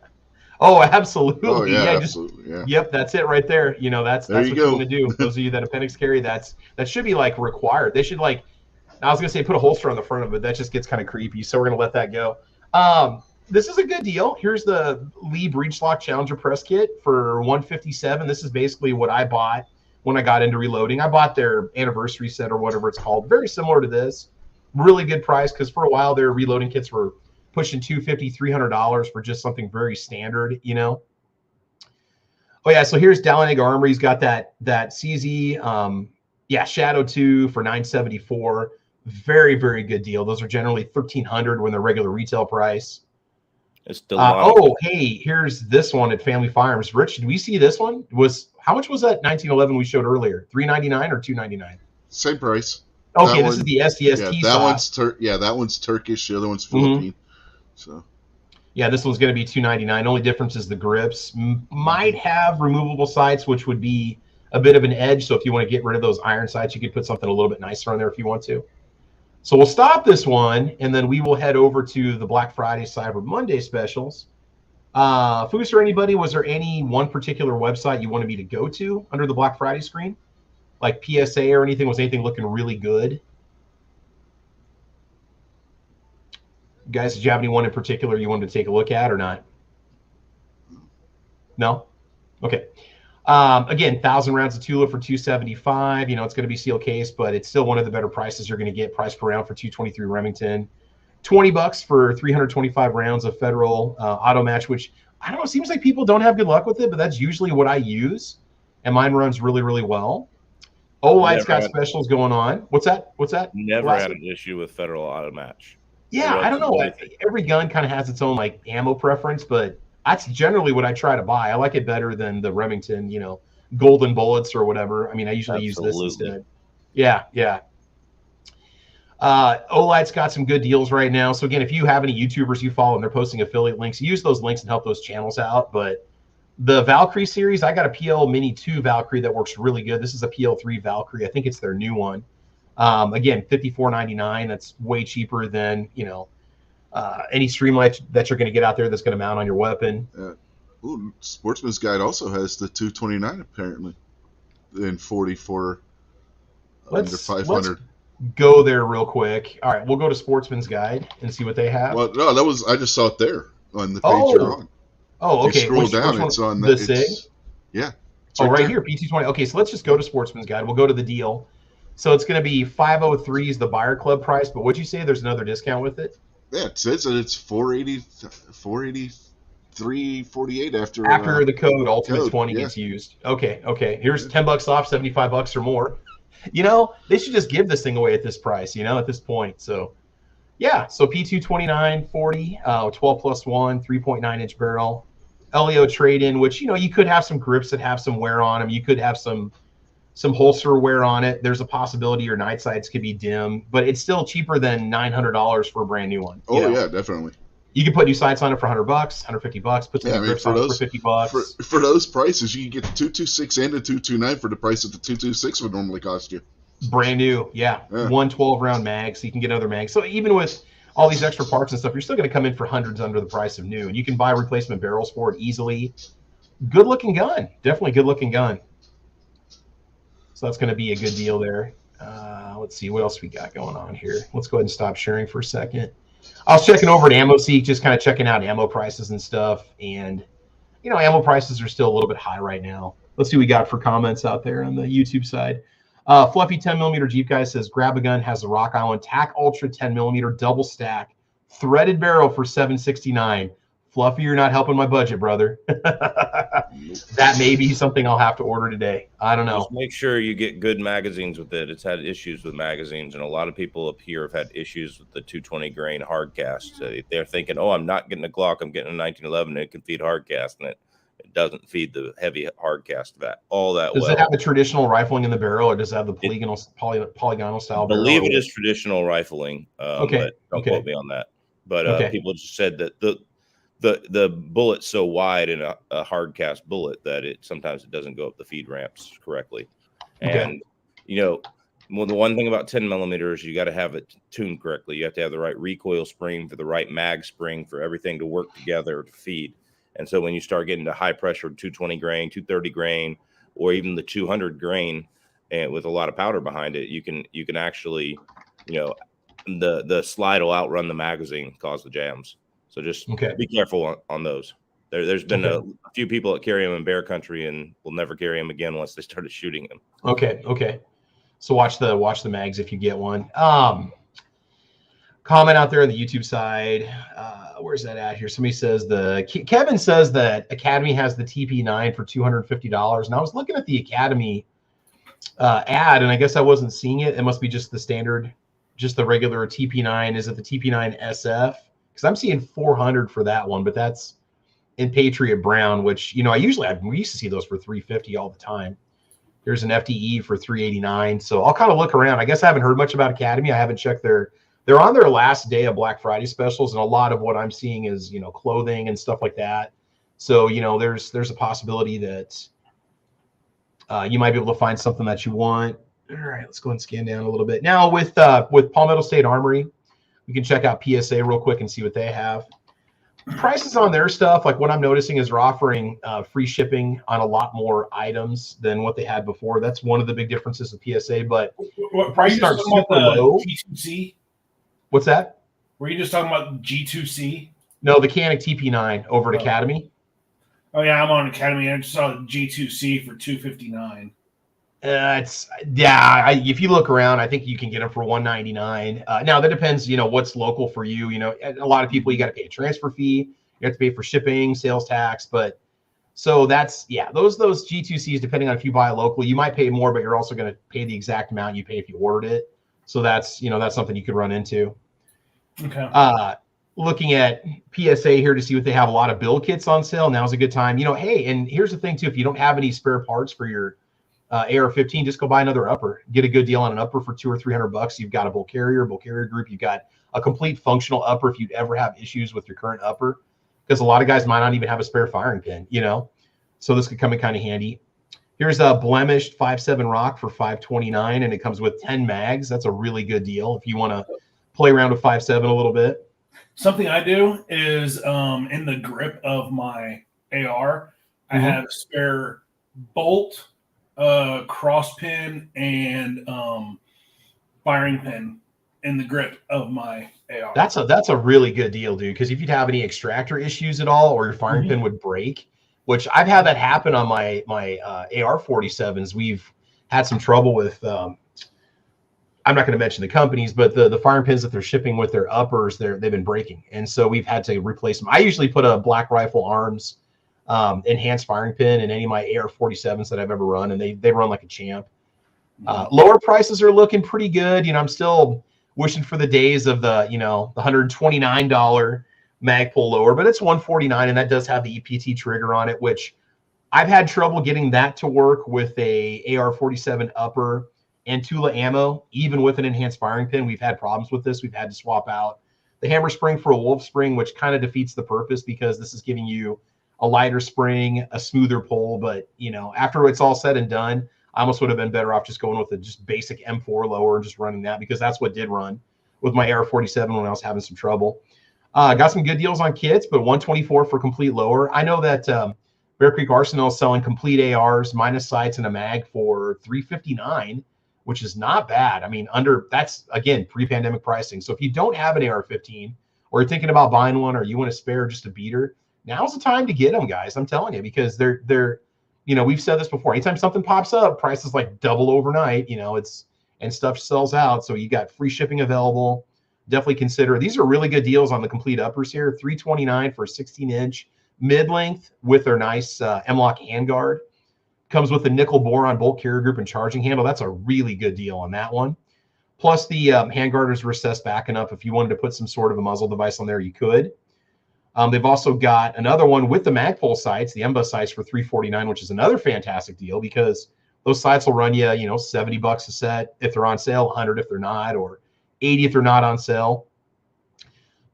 Oh, absolutely. Oh, yeah, absolutely. Yeah. Yep, that's it right there. That's what you're going to do. Those of you that appendix carry, that should be like required. They should I was going to say put a holster on the front of it. That just gets kind of creepy. So we're going to let that go. This is a good deal. Here's the Lee Breechlock Challenger press kit for $157. This is basically what I bought when I got into reloading. I bought their anniversary set or whatever it's called. Very similar to this. Really good price, because for a while their reloading kits were pushing $250, $300 for just something very standard, Oh yeah, so here's Dallin Armory. He's got that CZ Shadow 2 for $974. Very, very good deal. Those are generally $1,300 when they're regular retail price. It's still hey, here's this one at Family Firearms. Rich, did we see this one? How much was that 1911 we showed earlier? $399 or $299? Same price. Okay, this is the SDST. Yeah, that one's Turkish. The other one's Philippine. So. Yeah, this one's going to be $299. Only difference is the grips. Might have removable sights, which would be a bit of an edge. So if you want to get rid of those iron sights, you could put something a little bit nicer on there if you want to. So we'll stop this one, and then we will head over to the Black Friday, Cyber Monday specials. Foos or anybody, was there any one particular website you wanted me to go to under the Black Friday screen? Like PSA or anything? Was anything looking really good? Guys, did you have anyone in particular you wanted to take a look at or not? No? Okay. Again, 1,000 rounds of Tula for $275. It's going to be seal case, but it's still one of the better prices you're going to get. Price per round for .223 Remington. $20 for 325 rounds of Federal auto match, which I don't know. Seems like people don't have good luck with it, but that's usually what I use, and mine runs really, really well. Olight's got specials going on. What's that? Never had an issue with Federal auto match. Yeah, I don't know. Every gun kind of has its own ammo preference, but that's generally what I try to buy. I like it better than the Remington, golden bullets or whatever. I mean, I usually use this instead. Yeah. Olight's got some good deals right now. So again, if you have any YouTubers you follow and they're posting affiliate links, use those links and help those channels out. But the Valkyrie series, I got a PL Mini 2 Valkyrie that works really good. This is a PL3 Valkyrie. I think it's their new one. Again, $54.99. That's way cheaper than any Streamlight that you're going to get out there that's going to mount on your weapon. Sportsman's Guide also has the 229 apparently, in 44 under 500. go there real quick. All right, we'll go to Sportsman's Guide and see what they have. Well, no, I just saw it there on the page you're on. Oh, okay. If you scroll down, it's on the SIG? Yeah. Right here, P220. Okay, so let's just go to Sportsman's Guide. We'll go to the deal. So it's going to be 503 is the buyer club price, but what'd you say? There's another discount with it? Yeah, it says that it's 483.48 after the code Ultimate 20 gets used. Okay. Here's $10 off, $75 or more. They should just give this thing away at this price, at this point. So yeah, so P229 40, 12 plus 1, 3.9 inch barrel, LEO trade-in, which you could have some grips that have some wear on them. You could have some holster wear on it. There's a possibility your night sights could be dim, but it's still cheaper than $900 for a brand new one. Yeah, definitely. You can put new sights on it for $100, $150. Put some grips on it for $50. For those prices, you can get the 226 and the 229 for the price that the 226 would normally cost you. Brand new, yeah. 112 round mag, so you can get other mags. So even with all these extra parts and stuff, you're still going to come in for hundreds under the price of new. And you can buy replacement barrels for it easily. Good looking gun, definitely good looking gun. So that's going to be a good deal there. Let's see what else we got going on here. Let's go ahead and stop sharing for a second. I was checking over at AmmoSeek, just kind of checking out ammo prices and stuff. And, ammo prices are still a little bit high right now. Let's see what we got for comments out there on the YouTube side. Fluffy 10mm Jeep guy says, grab a gun, has a Rock Island Tac Ultra 10mm double stack, threaded barrel for $769. Fluffy, you're not helping my budget, brother. That may be something I'll have to order today. I don't know. Just make sure you get good magazines with it. It's had issues with magazines, and a lot of people up here have had issues with the 220 grain hard cast. They're thinking, I'm not getting a Glock, I'm getting a 1911. It can feed hard cast, and it doesn't feed the heavy hard cast all that well. Does it have the traditional rifling in the barrel, or does it have the polygonal style barrel? I believe it is traditional rifling. But don't quote me on that. But people just said that the bullet's so wide in a hard cast bullet that sometimes it doesn't go up the feed ramps correctly. And the one thing about 10mm is you got to have it tuned correctly. You have to have the right recoil spring for the right mag spring for everything to work together to feed. And so when you start getting to high pressure 220 grain, 230 grain, or even the 200 grain, and with a lot of powder behind it, you can actually, the slide will outrun the magazine, cause the jams. So just be careful on those. There's been a few people that carry them in bear country and will never carry them again once they started shooting them. Okay. So watch the mags if you get one. Comment out there on the YouTube side. Where's that at here? Somebody says Kevin says that Academy has the TP9 for $250. And I was looking at the Academy ad, and I guess I wasn't seeing it. It must be just the standard, just the regular TP9. Is it the TP9 SF? Because I'm seeing 400 for that one, but that's in Patriot Brown, which we used to see those for $350 all the time. There's an FDE for $389. So I'll kind of look around. I guess I haven't heard much about Academy. I haven't checked they're on their last day of Black Friday specials, and a lot of what I'm seeing is clothing and stuff like that. So there's a possibility that you might be able to find something that you want. All right, let's go and scan down a little bit now with Palmetto State Armory. We can check out PSA real quick and see what they have. Prices on their stuff, like what I'm noticing, is they're offering free shipping on a lot more items than what they had before. That's one of the big differences with PSA. But prices aren't super low. G2C? What's that? Were you just talking about G2C? No, the Canik TP9 over at Academy. Oh yeah, I'm on Academy. I just saw the G2C for $259. If you look around, I think you can get them for $199. Now that depends, what's local for you. A lot of people, you got to pay a transfer fee, you have to pay for shipping, sales tax. But so that's those G2Cs, depending on if you buy locally, you might pay more, but you're also going to pay the exact amount you pay if you ordered it. So that's that's something you could run into. Okay. Looking at PSA here to see what they have. A lot of build kits on sale. Now's a good time. Hey, and here's the thing too: if you don't have any spare parts for your AR-15, just go buy another upper. Get a good deal on an upper for $200 or $300. You've got a bull carrier group. You've got a complete functional upper if you'd ever have issues with your current upper, because a lot of guys might not even have a spare firing pin. So this could come in kind of handy. Here's a blemished 5.7 Rock for $529, and it comes with 10 mags. That's a really good deal if you want to play around with 5.7 a little bit. Something I do is in the grip of my AR, I have a spare bolt, cross pin, and firing pin in the grip of my AR. That's a really good deal, dude. Because if you'd have any extractor issues at all, or your firing pin would break, which I've had that happen on my AR-47s. We've had some trouble with. I'm not going to mention the companies, but the firing pins that they're shipping with their uppers, they've been breaking, and so we've had to replace them. I usually put a Black Rifle Arms enhanced firing pin in any of my AR-47s that I've ever run, and they run like a champ. Lower prices are looking pretty good. You know, I'm still wishing for the days of the $129 Magpul lower, but it's $149, and that does have the EPT trigger on it, which I've had trouble getting that to work with a AR-47 upper and Tula ammo, even with an enhanced firing pin. We've had problems with this. We've had to swap out the hammer spring for a wolf spring, which kind of defeats the purpose because this is giving you a lighter spring, a smoother pull. But, you know, after it's all said and done, I almost would have been better off just going with a just basic M4 lower and just running that, because that's what did run with my AR-47 when I was having some trouble. Got some good deals on kits, but $124 for complete lower. I know that Bear Creek Arsenal is selling complete ARs minus sights and a mag for $359, which is not bad. I mean, that's again pre-pandemic pricing. So if you don't have an AR-15, or you're thinking about buying one, or you want to spare just a beater, now's the time to get them, guys. I'm telling you, because they're you know, we've said this before. Anytime something pops up, prices like double overnight. You know, and stuff sells out. So you got free shipping available. Definitely consider. These are really good deals on the complete uppers here. $329 for a 16-inch mid-length with their nice M-LOK handguard. Comes with a nickel boron bolt carrier group and charging handle. That's a really good deal on that one. Plus the handguard is recessed back enough. If you wanted to put some sort of a muzzle device on there, you could. They've also got another one with the Magpul sights, the MBA sights, for $349, which is another fantastic deal, because those sights will run you, you know, $70 a set if they're on sale, $100 if they're not, or $80 if they're not on sale.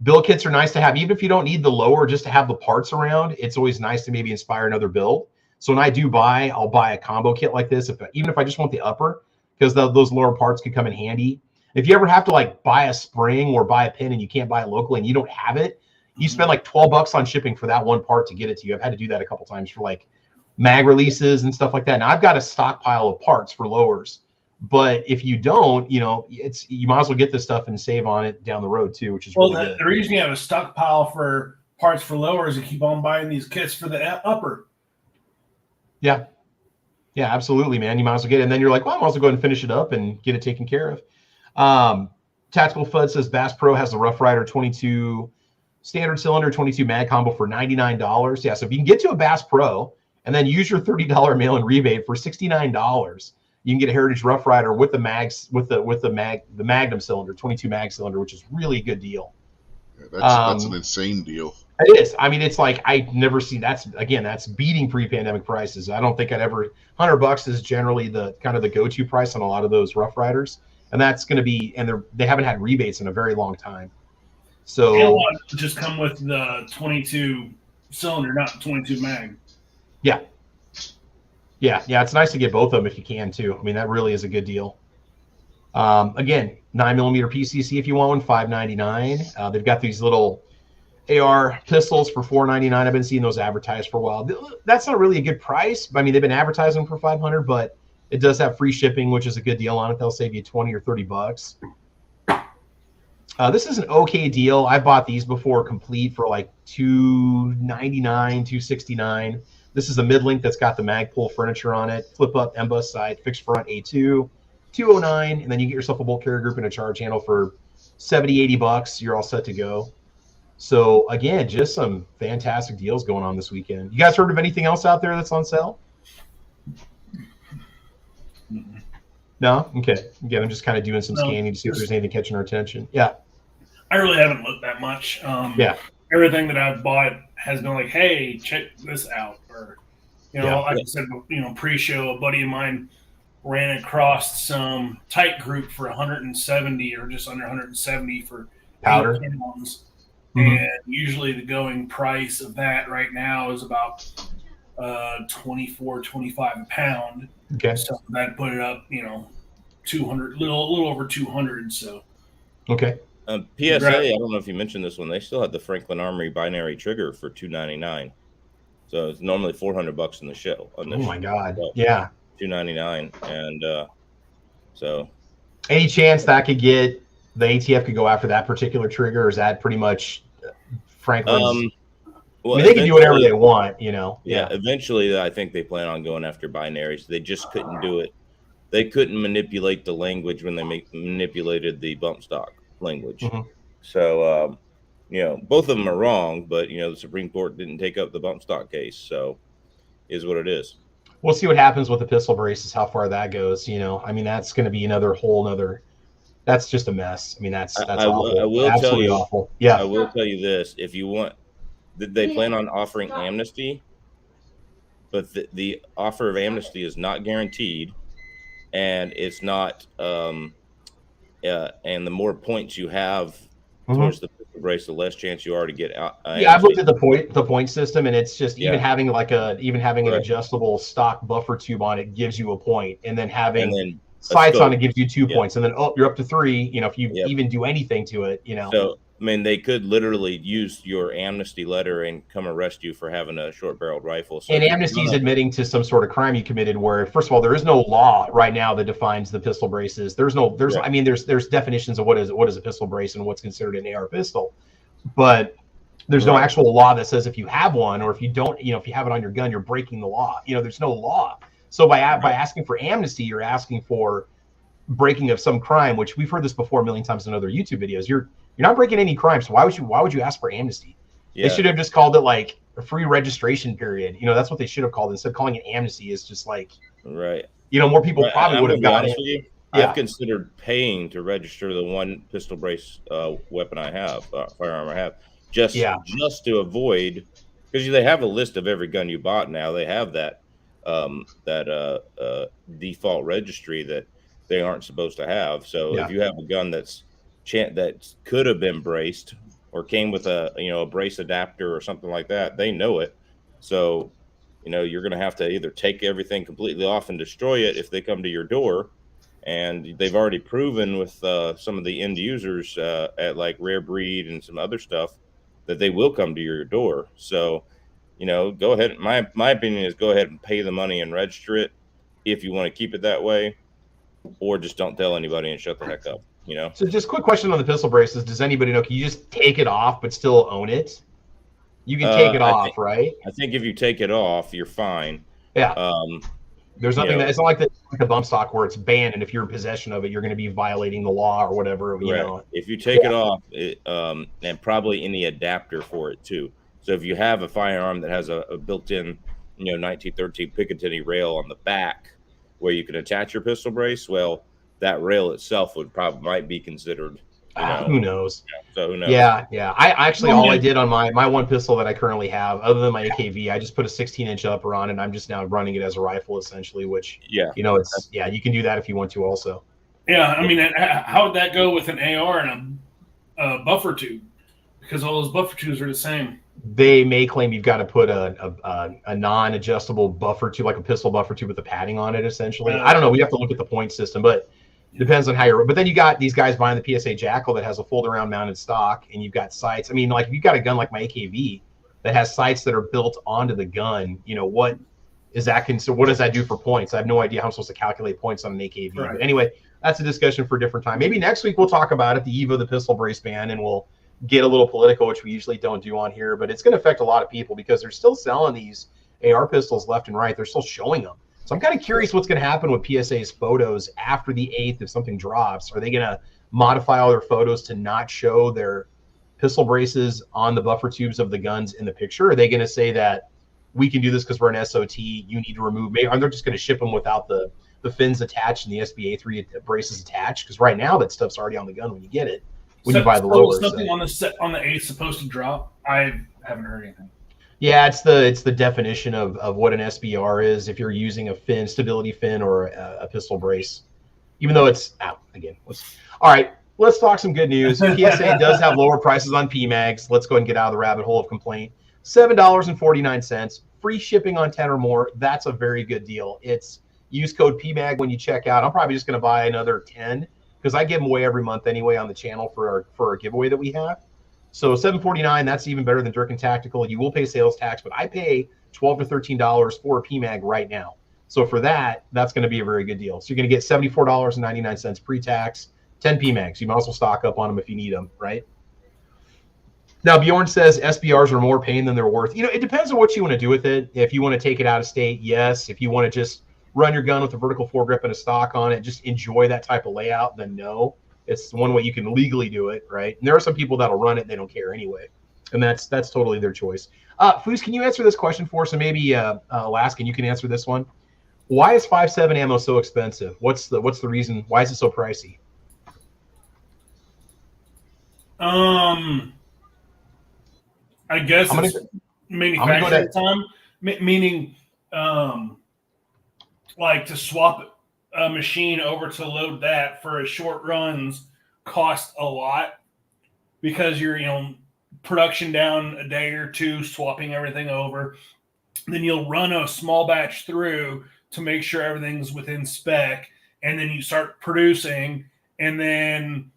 Build kits are nice to have, even if you don't need the lower, just to have the parts around. It's always nice to maybe inspire another build. So when I do buy, I'll buy a combo kit like this, even if I just want the upper, because those lower parts could come in handy. If you ever have to like buy a spring or buy a pin and you can't buy it locally and you don't have it, you spend like $12 on shipping for that one part to get it to you. I've had to do that a couple times for like mag releases and stuff like that. Now I've got a stockpile of parts for lowers, but if you don't, you know, you might as well get this stuff and save on it down the road too, which is really good. The reason you have a stockpile for parts for lowers is you keep on buying these kits for the upper. Yeah, absolutely, man. You might as well get it, and then you're like, well, I might as well go ahead and finish it up and get it taken care of. Tactical FUD says Bass Pro has the Rough Rider 22 standard cylinder 22 mag combo for $99. Yeah, so if you can get to a Bass Pro and then use your $30 mail-in rebate for $69, you can get a Heritage Rough Rider with the mags, with the Magnum cylinder, 22 mag cylinder, which is really a good deal. Yeah, that's an insane deal. It is. I mean, it's like I never see that's beating pre-pandemic prices. I don't think I'd ever. $100 is generally the kind of the go-to price on a lot of those Rough Riders, and that's going to be. And they haven't had rebates in a very long time. So just come with the 22 cylinder, not 22 mag. Yeah. It's nice to get both of them if you can too. I mean, that really is a good deal. Again, 9mm PCC if you want one, $599. They've got these little AR pistols for $499. I've been seeing those advertised for a while. That's not really a good price. I mean, they've been advertising for $500, but it does have free shipping, which is a good deal on it. They'll save you $20 or $30. This is an okay deal. I bought these before complete for like $299, $269. This is a mid-length that's got the Magpul furniture on it, flip up M-bus sight, fixed front A2, $209, and then you get yourself a bolt carrier group and a charge handle for $70, $80. You're all set to go. So again, just some fantastic deals going on this weekend. You guys heard of anything else out there that's on sale? No? Okay. Again, I'm just kind of doing some scanning to see if there's anything catching our attention. Yeah. I really haven't looked that much. Everything that I've bought has been like, hey, check this out. Or, like I said, pre-show, a buddy of mine ran across some tight group for 170 or just under 170 for powder. Pounds. Mm-hmm. And usually the going price of that right now is about $24, $25 a pound. Okay. So that put it up, 200, little over 200. So. Okay. PSA, I don't know if you mentioned this one. They still have the Franklin Armory binary trigger for $299. So it's normally $400 in the show. Oh my God! Yeah, $299, and so Any chance that could get the ATF could go after that particular trigger, or is that pretty much Franklin's? Well, I mean, they can do whatever they want, you know. Yeah, eventually, I think they plan on going after binaries. They just couldn't do it. They couldn't manipulate the language when they manipulated the bump stock language. Mm-hmm. So, both of them are wrong, but the Supreme Court didn't take up the bump stock case, so is what it is. We'll see what happens with the pistol braces, how far that goes. I mean, that's going to be another whole nother. That's just a mess. I mean, that's awful. I will Absolutely tell you, awful. Yeah, I will tell you this: if you want, they plan on offering amnesty, but the offer of amnesty is not guaranteed, and it's not. And the more points you have towards the pistol brace, the less chance you are to get out. I've looked at the point system, and it's just even having an adjustable stock buffer tube on it gives you a point, and then having sights on it gives you 2 points, and then you're up to 3. If you even do anything to it, So I mean, they could literally use your amnesty letter and come arrest you for having a short-barreled rifle. So and amnesty is admitting to some sort of crime you committed. Where, first of all, there is no law right now that defines the pistol braces. There's definitions of what is a pistol brace and what's considered an AR pistol, but there's no actual law that says if you have one or if you don't, if you have it on your gun, you're breaking the law. There's no law. So by asking for amnesty, you're asking for breaking of some crime, which we've heard this before a million times in other YouTube videos. You're not breaking any crime, so why would you ask for amnesty? They should have just called it like a free registration period. That's what they should have called it. Instead of calling it amnesty, it's just like more people probably would have gotten it. I've considered paying to register the one pistol brace weapon I have, firearm I have, just to avoid, because they have a list of every gun you bought now. They have that default registry that they aren't supposed to have. So if you have a gun that could have been braced or came with a brace adapter or something like that, they know it. So you're going to have to either take everything completely off and destroy it if they come to your door. And they've already proven with some of the end users at like Rare Breed and some other stuff that they will come to your door. So go ahead. My opinion is go ahead and pay the money and register it if you want to keep it that way, or just don't tell anybody and shut the heck up. So just quick question on the pistol braces. Does anybody know, can you just take it off but still own it? You can take it off, right? I think if you take it off, you're fine. Yeah. There's nothing it's not like a bump stock where it's banned, and if you're in possession of it, you're going to be violating the law or whatever. If you take it off, and probably any adapter for it too. So if you have a firearm that has a built-in, 1913 Picatinny rail on the back where you can attach your pistol brace, well, that rail itself might be considered. Who knows? So who knows? Yeah. I actually all I did on my one pistol that I currently have, other than my AKV, I just put a 16-inch upper on, and I'm just now running it as a rifle essentially. Which you can do that if you want to also. Yeah, I mean, how would that go with an AR and a buffer tube? Because all those buffer tubes are the same. They may claim you've got to put a non-adjustable buffer tube, like a pistol buffer tube with the padding on it. Essentially, I don't know. We have to look at the point system, but. Depends on how you're, but then you got these guys buying the PSA Jackal that has a fold-around mounted stock, and you've got sights. I mean, like if you've got a gun like my AKV that has sights that are built onto the gun, what is that? So what does that do for points? I have no idea how I'm supposed to calculate points on an AKV. Right. But anyway, that's a discussion for a different time. Maybe next week we'll talk about it, the eve of the pistol brace ban, and we'll get a little political, which we usually don't do on here. But it's going to affect a lot of people because they're still selling these AR pistols left and right. They're still showing them. So I'm kind of curious what's going to happen with PSA's photos after the 8th if something drops. Are they going to modify all their photos to not show their pistol braces on the buffer tubes of the guns in the picture? Are they going to say that we can do this because we're an SOT, you need to remove? Maybe are they just going to ship them without the fins attached and the SBA3 braces attached? Because right now that stuff's already on the gun when you get it, when you buy the lower. Something on the 8th supposed to drop? I haven't heard anything. Yeah, it's the definition of what an SBR is if you're using a fin, stability fin, or a pistol brace. Even though it's out again. All right, let's talk some good news. PSA does have lower prices on PMags. Let's go ahead and get out of the rabbit hole of complaint. $7.49, free shipping on 10 or more. That's a very good deal. It's use code PMAG when you check out. I'm probably just going to buy another 10 because I give them away every month anyway on the channel for our giveaway that we have. So $7.49, that's even better than Durkin Tactical. You will pay sales tax, but I pay $12 to $13 for a PMAG right now. So for that, that's going to be a very good deal. So you're going to get $74.99 pre-tax, 10 PMAGs. You might as well stock up on them if you need them, right? Now, Bjorn says SBRs are more pain than they're worth. It depends on what you want to do with it. If you want to take it out of state, yes. If you want to just run your gun with a vertical foregrip and a stock on it, just enjoy that type of layout, then no. It's one way you can legally do it, right? And there are some people that'll run it and they don't care anyway. And that's totally their choice. Foos, can you answer this question for us? And maybe Alaskan, you can answer this one. Why is 5.7 ammo so expensive? What's the reason? Why is it so pricey? I guess it's manufacturing time, meaning like to swap a machine over to load that for a short runs cost a lot because you're, production down a day or two, swapping everything over. Then you'll run a small batch through to make sure everything's within spec. And then you start producing, and then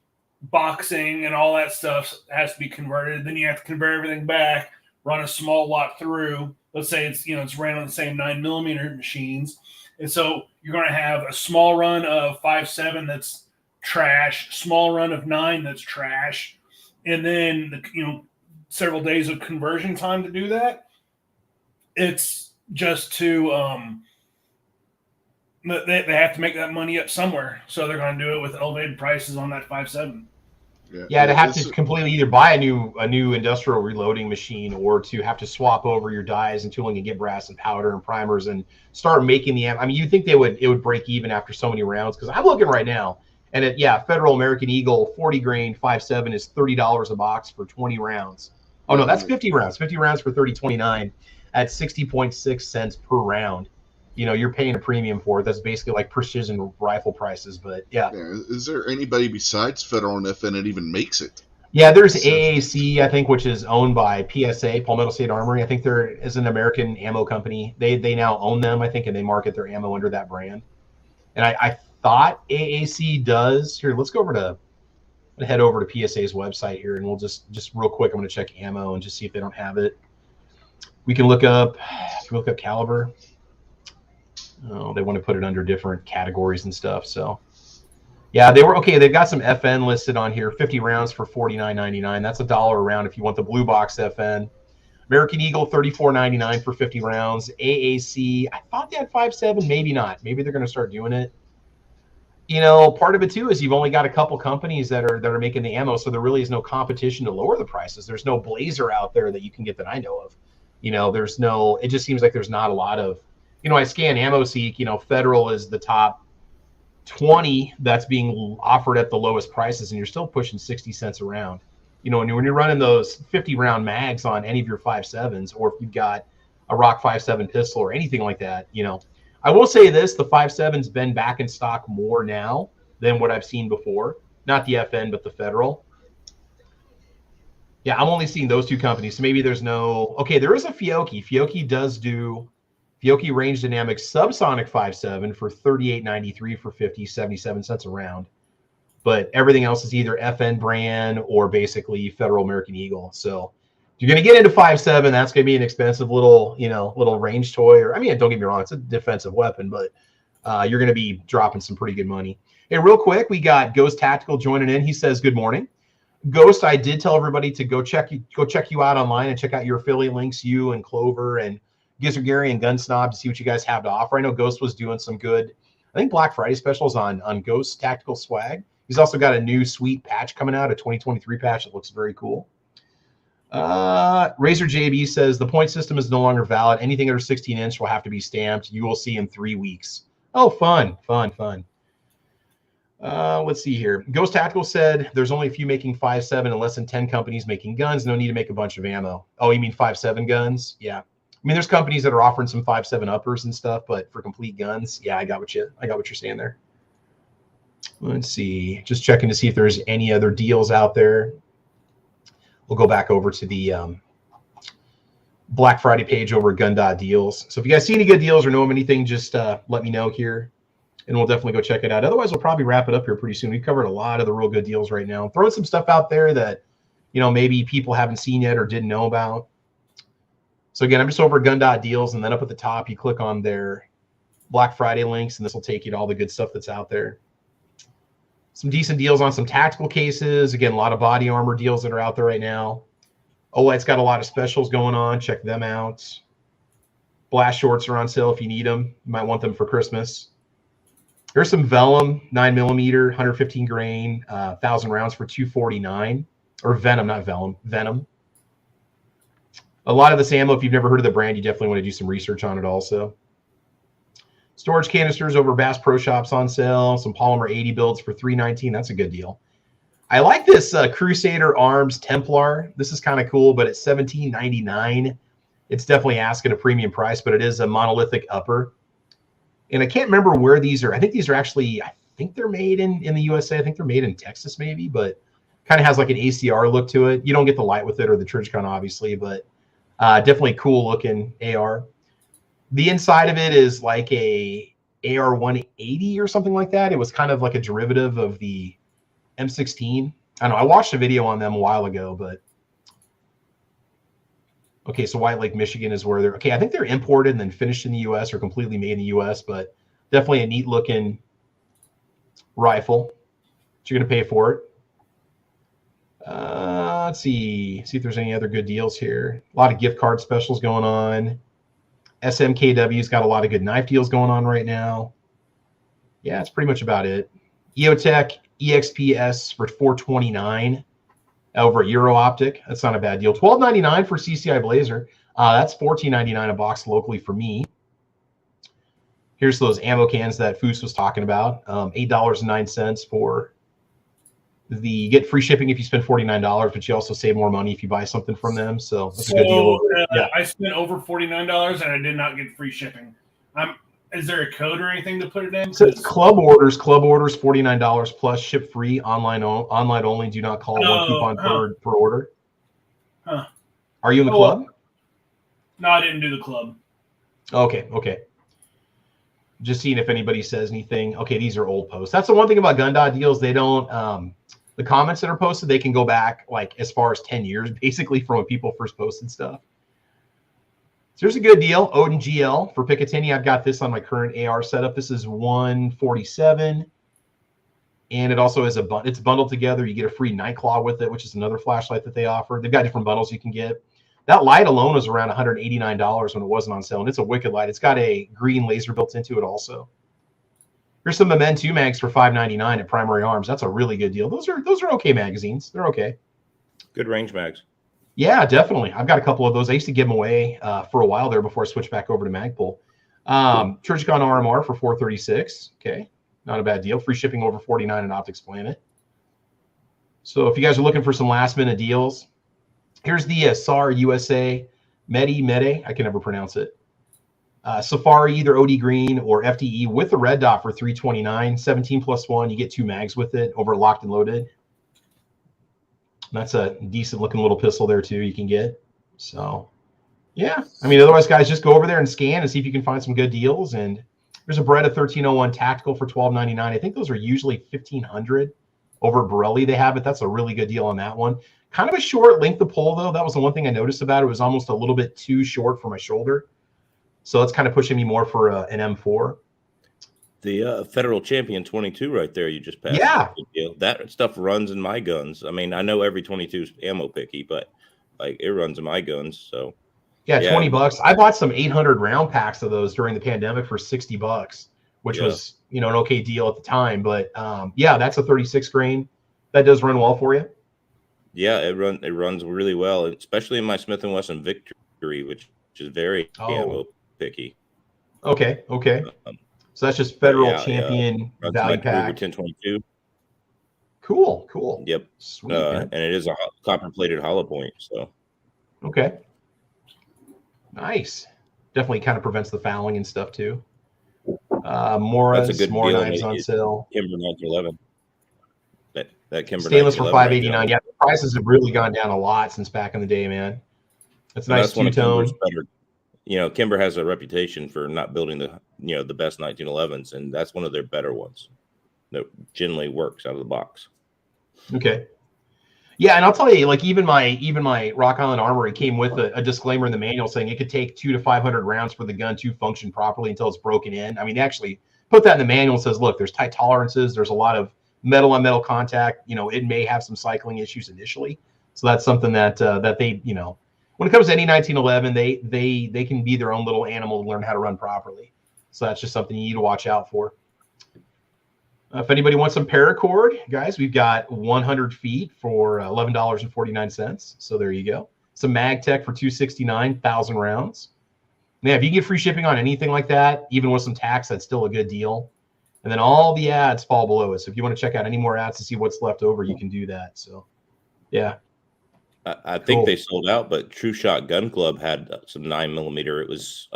boxing and all that stuff has to be converted. Then you have to convert everything back, run a small lot through. Let's say it's ran on the same 9mm machines. And so you're going to have a small run of 5.7 that's trash, small run of 9 that's trash, and then several days of conversion time to do that. It's just to they have to make that money up somewhere, so they're going to do it with elevated prices on that 5.7. Yeah, to have to completely either buy a new industrial reloading machine or to have to swap over your dies and tooling and get brass and powder and primers and start making the ammo. I mean, you'd think it would break even after so many rounds, because I'm looking right now and Federal American Eagle 40 grain 5.7 is $30 a box for 20 rounds. Oh no, that's 50 rounds. 50 rounds for $30.29 at 60.6 cents per round. You're paying a premium for it. That's basically like precision rifle prices, but yeah. Is there anybody besides Federal and FN that even makes it? Yeah, there's AAC, I think, which is owned by PSA, Palmetto State Armory. I think there is an American ammo company. They now own them, I think, and they market their ammo under that brand. And I thought AAC does. Here, let's go over to head over to PSA's website here, and we'll just real quick, I'm going to check ammo and just see if they don't have it. We can look up caliber. Oh, they want to put it under different categories and stuff. So, yeah, they were okay. They've got some FN listed on here. 50 rounds for $49.99. That's $1 a round if you want the blue box FN. American Eagle $34.99 for 50 rounds. AAC, I thought they had 5.7. Maybe not. Maybe they're going to start doing it. Part of it too is you've only got a couple companies that are making the ammo, so there really is no competition to lower the prices. There's no Blazer out there that you can get that I know of. There's no. It just seems like there's not a lot of. I scan AmmoSeek, Federal is the top 20 that's being offered at the lowest prices, and you're still pushing 60 cents a round. When you're running those 50 round mags on any of your 5.7s, or if you've got a Rock 5.7 pistol or anything like that, I will say this, the 5.7's been back in stock more now than what I've seen before. Not the FN, but the Federal. Yeah, I'm only seeing those two companies, so maybe there's no. Okay, there is a Fiocchi. Fiocchi does do Fiocchi Range Dynamics Subsonic 5.7 for $38.93 for 77 cents a round. But everything else is either FN brand or basically Federal American Eagle. So if you're going to get into 5.7, that's going to be an expensive little range toy. Or, don't get me wrong, it's a defensive weapon, but you're going to be dropping some pretty good money. Hey, real quick, we got Ghost Tactical joining in. He says, good morning. Ghost, I did tell everybody to go check you out online and check out your affiliate links, you and Clover and Gizzard Gary and Gun Snob, to see what you guys have to offer. I know Ghost was doing some good, I think, Black Friday specials on Ghost Tactical swag. He's also got a new sweet patch coming out, a 2023 patch that looks very cool. Razor JB says the point system is no longer valid. Anything under 16-inch will have to be stamped. You will see in 3 weeks. Oh, fun. Let's see here. Ghost Tactical said there's only a few making 5.7 and less than 10 companies making guns. No need to make a bunch of ammo. Oh, you mean 5.7 guns? Yeah. There's companies that are offering some 5.7 uppers and stuff, but for complete guns, yeah, I got what you're saying there. Let's see. Just checking to see if there's any other deals out there. We'll go back over to the Black Friday page over at Gun.Deals. So if you guys see any good deals or know of anything, just let me know here, and we'll definitely go check it out. Otherwise, we'll probably wrap it up here pretty soon. We've covered a lot of the real good deals right now. Throwing some stuff out there that, maybe people haven't seen yet or didn't know about. So again, I'm just over at Gun.Deals, and then up at the top, you click on their Black Friday links, and this will take you to all the good stuff that's out there. Some decent deals on some tactical cases. Again, a lot of body armor deals that are out there right now. Olight's got a lot of specials going on. Check them out. Blast shorts are on sale if you need them. You might want them for Christmas. Here's some Vellum, 9mm, 115 grain, 1,000 rounds for $249. Or Venom, not Vellum, Venom. A lot of this ammo, if you've never heard of the brand, you definitely want to do some research on it also. Storage canisters over Bass Pro Shops on sale. Some Polymer 80 builds for $319. That's a good deal. I like this Crusader Arms Templar. This is kind of cool, but it's $17.99. It's definitely asking a premium price, but it is a monolithic upper. And I can't remember where these are. I think these are actually, I think they're made in the USA. I think they're made in Texas maybe, but kind of has like an ACR look to it. You don't get the light with it or the Trijicon, obviously, but definitely cool looking AR. The inside of it is like a AR 180 or something like that. It was kind of like a derivative of the M16. I don't know. I watched a video on them a while ago, but okay, so White Lake, Michigan is where they're, okay, I think they're imported and then finished in the U.S. or completely made in the U.S., but definitely a neat-looking rifle. But you're going to pay for it. Let's see if there's any other good deals here. A lot of gift card specials going on. SMKW's got a lot of good knife deals going on right now. Yeah, that's pretty much about it. EOTech EXPS for $429 over at Euro Optic. That's not a bad deal. $12.99 for CCI Blazer. That's $14.99 a box locally for me. Here's those ammo cans that Foos was talking about. $8.09 for the, you get free shipping if you spend $49, but you also save more money if you buy something from them. So that's a good deal. Yeah. I spent over $49 and I did not get free shipping. Is there a code or anything to put it in? So it's club orders $49 plus ship free, online only. Do not call one coupon per order. Are you in the club? No, I didn't do the club. Okay. Just seeing if anybody says anything. Okay, these are old posts. That's the one thing about Gun deals. They don't the comments that are posted, they can go back like as far as 10 years, basically, from when people first posted stuff. So here's a good deal. Odin GL for Picatinny. I've got this on my current AR setup. This is $147. And it also is it's bundled together. You get a free Nightclaw with it, which is another flashlight that they offer. They've got different bundles you can get. That light alone was around $189 when it wasn't on sale. And it's a wicked light. It's got a green laser built into it also. Here's some Men 2 mags for $5.99 at Primary Arms. That's a really good deal. Those are okay magazines. They're okay. Good range mags. Yeah, definitely. I've got a couple of those. I used to give them away for a while there before I switched back over to Magpul. Trijicon RMR for $436. Okay, not a bad deal. Free shipping over $49 in Optics Planet. So if you guys are looking for some last-minute deals, here's the SAR USA Mede. I can never pronounce it. Safari, either OD Green or FDE with the red dot for $329. 17+1. You get 2 mags with it over Locked and Loaded. That's a decent looking little pistol there too you can get. So yeah, I mean, otherwise guys, just go over there and scan and see if you can find some good deals. And there's a Beretta 1301 tactical for $12.99. I think those are usually $1,500 over at Borelli. They have it. That's a really good deal on that one. Kind of a short length of pull though. That was the one thing I noticed about it. It was almost a little bit too short for my shoulder. So it's kind of pushing me more for an M4. The Federal Champion 22 right there you just passed. Yeah. That stuff runs in my guns. I mean, I know every 22 is ammo picky, but like it runs in my guns. So yeah, $20. I bought some 800 round packs of those during the pandemic for $60, which was, an okay deal at the time. But yeah, that's a 36 grain. That does run well for you. Yeah, it runs really well, especially in my Smith & Wesson Victory, which is very ammo picky. Okay. So that's just Federal Champion value pack. 1022. Cool. Yep. Sweet, and it is a copper-plated hollow point. So. Okay. Nice. Definitely kind of prevents the fouling and stuff too. More knives on sale. Kimber 1911. That Kimber stainless for $589. Right, yeah, the prices have really gone down a lot since back in the day, man. That's nice two-tone. Kimber has a reputation for not building the best 1911s, and that's one of their better ones that generally works out of the box. Okay. Yeah, and I'll tell you, like even my Rock Island Armory came with a disclaimer in the manual saying it could take 200 to 500 rounds for the gun to function properly until it's broken in. I mean, they actually put that in the manual and says, look, there's tight tolerances, there's a lot of metal on metal contact. You know, it may have some cycling issues initially, so that's something that they, you know, when it comes to any 1911, they can be their own little animal to learn how to run properly. So that's just something you need to watch out for. If anybody wants some paracord, guys, we've got 100 feet for $11.49. So there you go. Some MagTech for $269, 1,000 rounds. Yeah, if you can get free shipping on anything like that, even with some tax, that's still a good deal. And then all the ads fall below it. So if you want to check out any more ads to see what's left over, you can do that. So, yeah. I think they sold out, but True Shot Gun Club had some 9mm. It was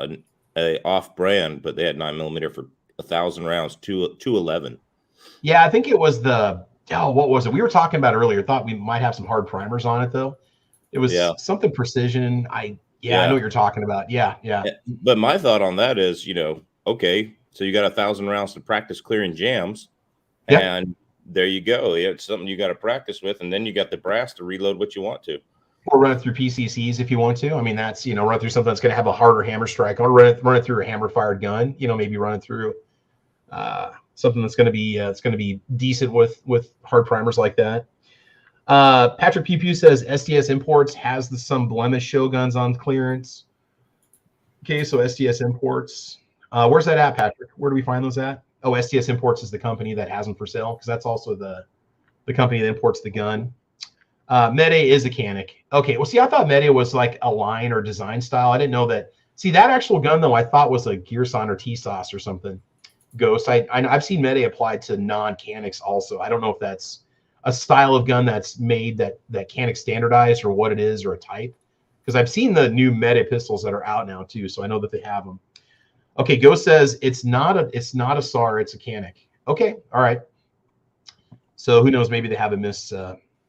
a off-brand, but they had 9mm for 1,000 rounds, 211. Yeah, I think it was what was it? We were talking about earlier. Thought we might have some hard primers on it though. It was something precision. I know what you're talking about. Yeah. But my thought on that is, you know, okay, so you got 1,000 rounds to practice clearing jams, and there you go. It's something you got to practice with, and then you got the brass to reload what you want to. Or run it through PCCs if you want to. I mean, that's, you know, run through something that's going to have a harder hammer strike, or run it through a hammer fired gun. You know, maybe run it through something that's going to be decent with hard primers like that. Patrick Pew Pew says SDS Imports has some blemish show guns on clearance. Okay, so SDS Imports. Where's that at, Patrick? Where do we find those at? Oh, SDS Imports is the company that has them for sale, because that's also the company that imports the gun. Mede is a Canic. Okay, well, see, I thought Mede was like a line or design style. I didn't know that. See, that actual gun, though, I thought was a Gearson or T-Sauce or something. Ghost. I've seen Mede applied to non-Canics also. I don't know if that's a style of gun that's made that Canic standardized, or what it is, or a type. Because I've seen the new Mede pistols that are out now too, so I know that they have them. Okay, Ghost says it's not a SAR, it's a Canic. Okay, all right. So who knows? Maybe they have they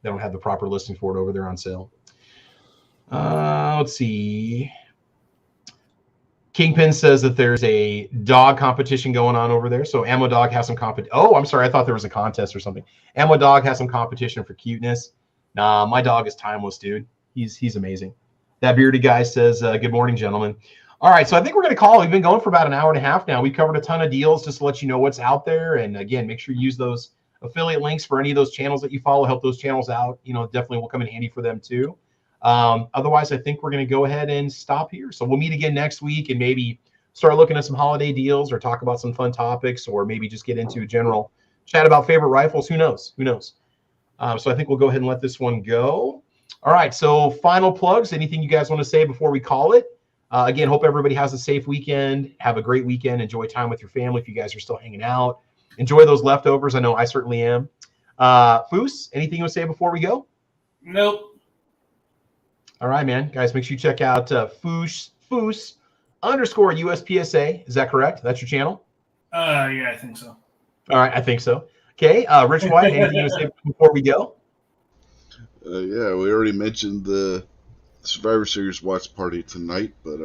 don't have the proper listing for it over there on sale. Let's see. Kingpin says that there's a dog competition going on over there. So Ammo Dog has some competition. Oh, I'm sorry. I thought there was a contest or something. Ammo Dog has some competition for cuteness. Nah, my dog is timeless, dude. He's amazing. That bearded guy says, good morning, gentlemen. All right, so I think we're going to call. We've been going for about an hour and a half now. We covered a ton of deals just to let you know what's out there. And again, make sure you use those affiliate links for any of those channels that you follow. Help those channels out. You know, definitely will come in handy for them too. Otherwise, I think we're going to go ahead and stop here. So we'll meet again next week and maybe start looking at some holiday deals, or talk about some fun topics, or maybe just get into a general chat about favorite rifles. Who knows? So I think we'll go ahead and let this one go. All right. So final plugs. Anything you guys want to say before we call it? Again, hope everybody has a safe weekend. Have a great weekend. Enjoy time with your family if you guys are still hanging out. Enjoy those leftovers. I know I certainly am. Foos, anything you want to say before we go? Nope. All right, man. Guys, make sure you check out Foos_USPSA. Is that correct? That's your channel? Yeah, I think so. All right, I think so. Okay, Rich White, anything you want to say before we go? Yeah, we already mentioned the Survivor Series watch party tonight, but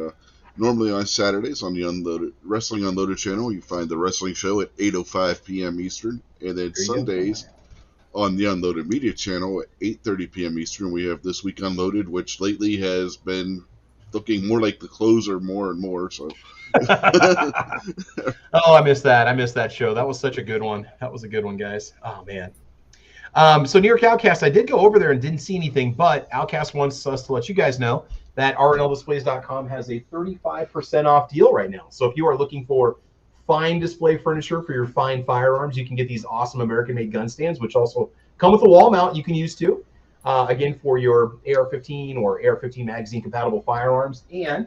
normally on Saturdays on the Wrestling Unloaded channel, you find the wrestling show at 8:05 p.m. Eastern, and then Sundays on the Unloaded Media channel at 8:30 p.m. Eastern, we have This Week Unloaded, which lately has been looking more like the closer more and more. So, oh, I missed that. I missed that show. That was such a good one. That was a good one, guys. Oh man. So New York Outcast, I did go over there and didn't see anything, but Outcast wants us to let you guys know that rnldisplays.com has a 35% off deal right now. So if you are looking for fine display furniture for your fine firearms, you can get these awesome American-made gun stands, which also come with a wall mount you can use too. Again, for your AR-15 or AR-15 magazine compatible firearms. And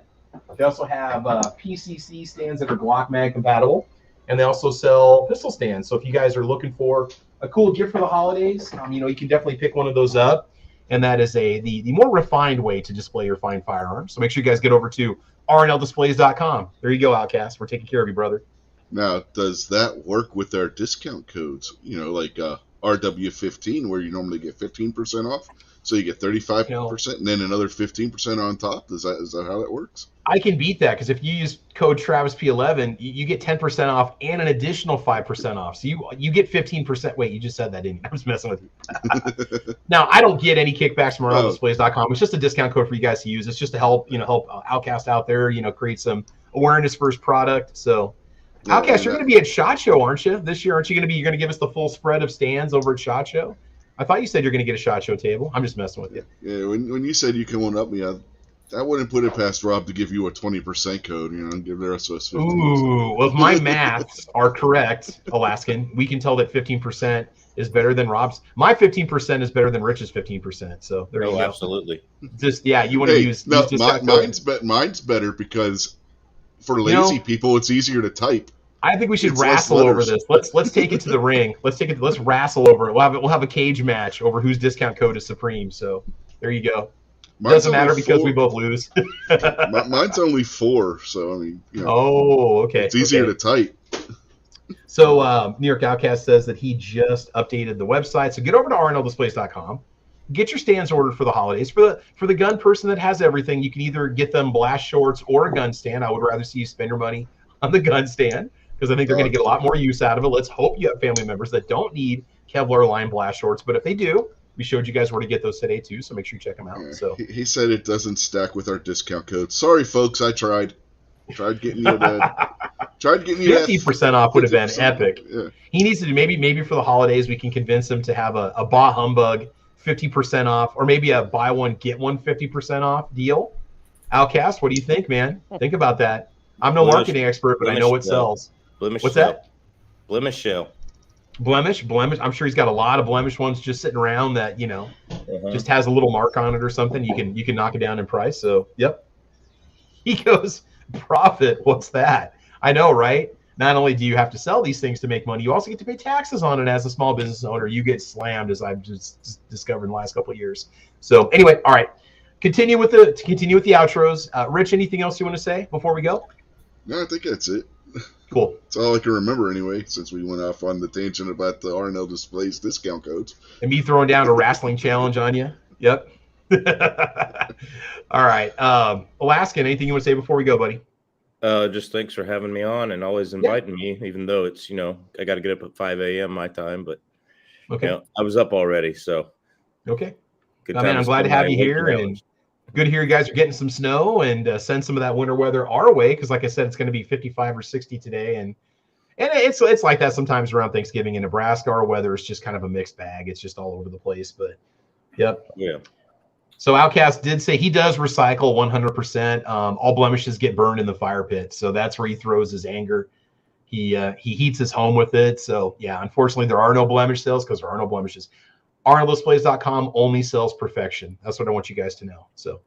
they also have PCC stands that are Glock mag compatible, and they also sell pistol stands. So if you guys are looking for a cool gift for the holidays, you can definitely pick one of those up. And that is the more refined way to display your fine firearms. So make sure you guys get over to rnldisplays.com. There you go, Outcast. We're taking care of you, brother. Now, does that work with our discount codes? RW15, where you normally get 15% off. So you get 35%, and then another 15% on top. Is that how that works? I can beat that because if you use code TravisP11, you get 10% off and an additional 5% off. So you get 15%. Wait, you just said that, didn't you? I was messing with you. Now, I don't get any kickbacks from RLDisplays.com. It's just a discount code for you guys to use. It's just to help Outcast out there, create some awareness for his product. So, Outcast, you're going to be at SHOT Show, aren't you? This year, aren't you going to be? You're going to give us the full spread of stands over at SHOT Show. I thought you said you're going to get a SHOT Show table. I'm just messing with you. Yeah, when you said you can one up me, I wouldn't put it past Rob to give you a 20% code, and give the rest of us 15%. Ooh, well, if my maths are correct, Alaskan, we can tell that 15% is better than Rob's. My 15% is better than Rich's 15%. So there you go. Absolutely. Just you want to use. No, mine's better because for lazy people, it's easier to type. I think we should wrestle over this. Let's take it to the ring. Let's wrestle over it. We'll have a cage match over whose discount code is supreme. So there you go. Doesn't matter because we both lose. Mine's only 4, so I mean. Oh, okay. It's easier to type. So New York Outcast says that he just updated the website. So get over to rnldisplays.com. Get your stands ordered for the holidays. For the gun person that has everything, you can either get them blast shorts or a gun stand. I would rather see you spend your money on the gun stand because I think they're going to get a lot more use out of it. Let's hope you have family members that don't need Kevlar lined blast shorts, but if they do, we showed you guys where to get those today too, so make sure you check them out. So he said it doesn't stack with our discount code. Sorry, folks, I tried getting you that. 50% off would have been epic. Yeah. He needs to do maybe for the holidays we can convince him to have a Bah Humbug 50% off, or maybe a buy one get one 50% off deal. Outcast, what do you think, man? Think about that. I'm no marketing expert, but I know what sells. What's that? Blemish shell. Blemish. I'm sure he's got a lot of blemish ones just sitting around that just has a little mark on it or something. You can knock it down in price. So yep. He goes, profit. What's that? I know, right? Not only do you have to sell these things to make money, you also get to pay taxes on it as a small business owner. You get slammed, as I've just discovered in the last couple of years. So anyway, all right. Continue with the outros. Rich, anything else you want to say before we go? No, I think that's it. Cool. That's all I can remember anyway, since we went off on the tangent about the R&L Displays discount codes. And me throwing down a wrestling challenge on you. Yep. All right. Alaskan, anything you want to say before we go, buddy? Just thanks for having me on and always inviting me, even though it's, I got to get up at 5 a.m. my time, but I was up already. So, okay. Good time. I'm glad to have you here, and good to hear you guys are getting some snow and send some of that winter weather our way. Cause like I said, it's going to be 55 or 60 today. And it's like that sometimes around Thanksgiving in Nebraska. Our weather is just kind of a mixed bag. It's just all over the place, but yep. Yeah. So Outcast did say he does recycle 100%. All blemishes get burned in the fire pit. So that's where he throws his anger. He heats his home with it. So yeah, unfortunately there are no blemish sales because there are no blemishes. rnldisplays.com only sells perfection. That's what I want you guys to know. So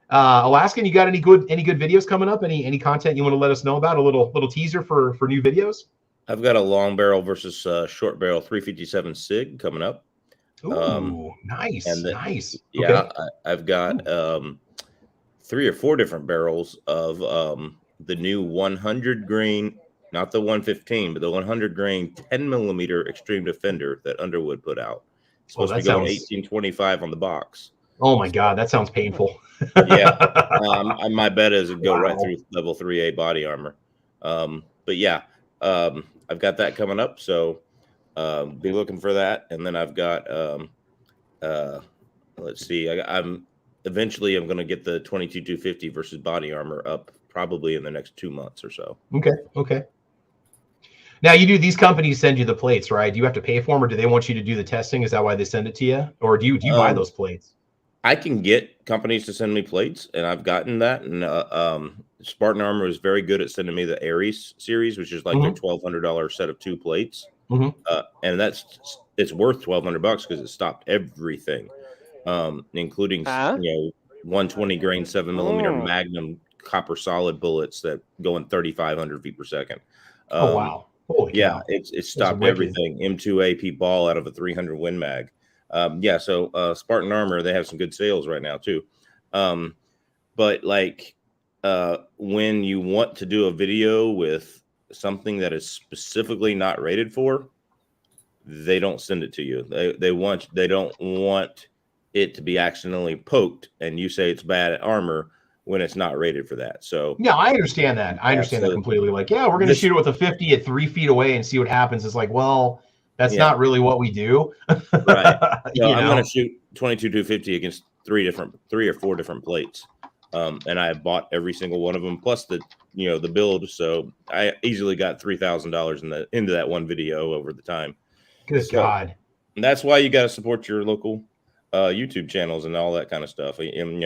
Alaskan, you got any good videos coming up? Any content you want to let us know about? A little teaser for new videos? I've got a long barrel versus short barrel 357 SIG coming up. Ooh, nice. Nice. Yeah, okay. I've got 3 or 4 different barrels of the new 100 grain, not the 115, but the 100 grain 10 millimeter Extreme Defender that Underwood put out. It's supposed to be going 1825 on the box. Oh my God, that sounds painful. Yeah, my bet is it'd go right through level 3A body armor. But yeah, I've got that coming up, so be looking for that. And then I've got let's see, I'm going to get the 22-250 versus body armor up probably in the next 2 months or so. Okay. Now these companies send you the plates, right? Do you have to pay for them, or do they want you to do the testing? Is that why they send it to you, or do you buy those plates? I can get companies to send me plates, and I've gotten that. And Spartan Armor is very good at sending me the Aries series, which is like their $1,200 set of 2 plates. And it's worth $1,200 because it stopped everything, including 120 grain 7 millimeter Magnum copper solid bullets that go in 3,500 feet per second. Oh wow! Holy yeah, cow. it stopped everything. M2 AP ball out of a 300 Win Mag. So Spartan Armor, they have some good sales right now too. But like when you want to do a video with something that is specifically not rated for, they don't send it to you. They don't want it to be accidentally poked, and you say it's bad armor when it's not rated for that. So yeah, I understand that. I understand that completely. Like, yeah, we're going to shoot it with a 50 at 3 feet away and see what happens. It's like, well, that's not really what we do. Right. So I'm going to shoot 22-250 against three or four different plates. And I bought every single one of them, plus the build. So I easily got $3,000 into that one video over the time. Good God. And that's why you got to support your local YouTube channels and all that kind of stuff. And,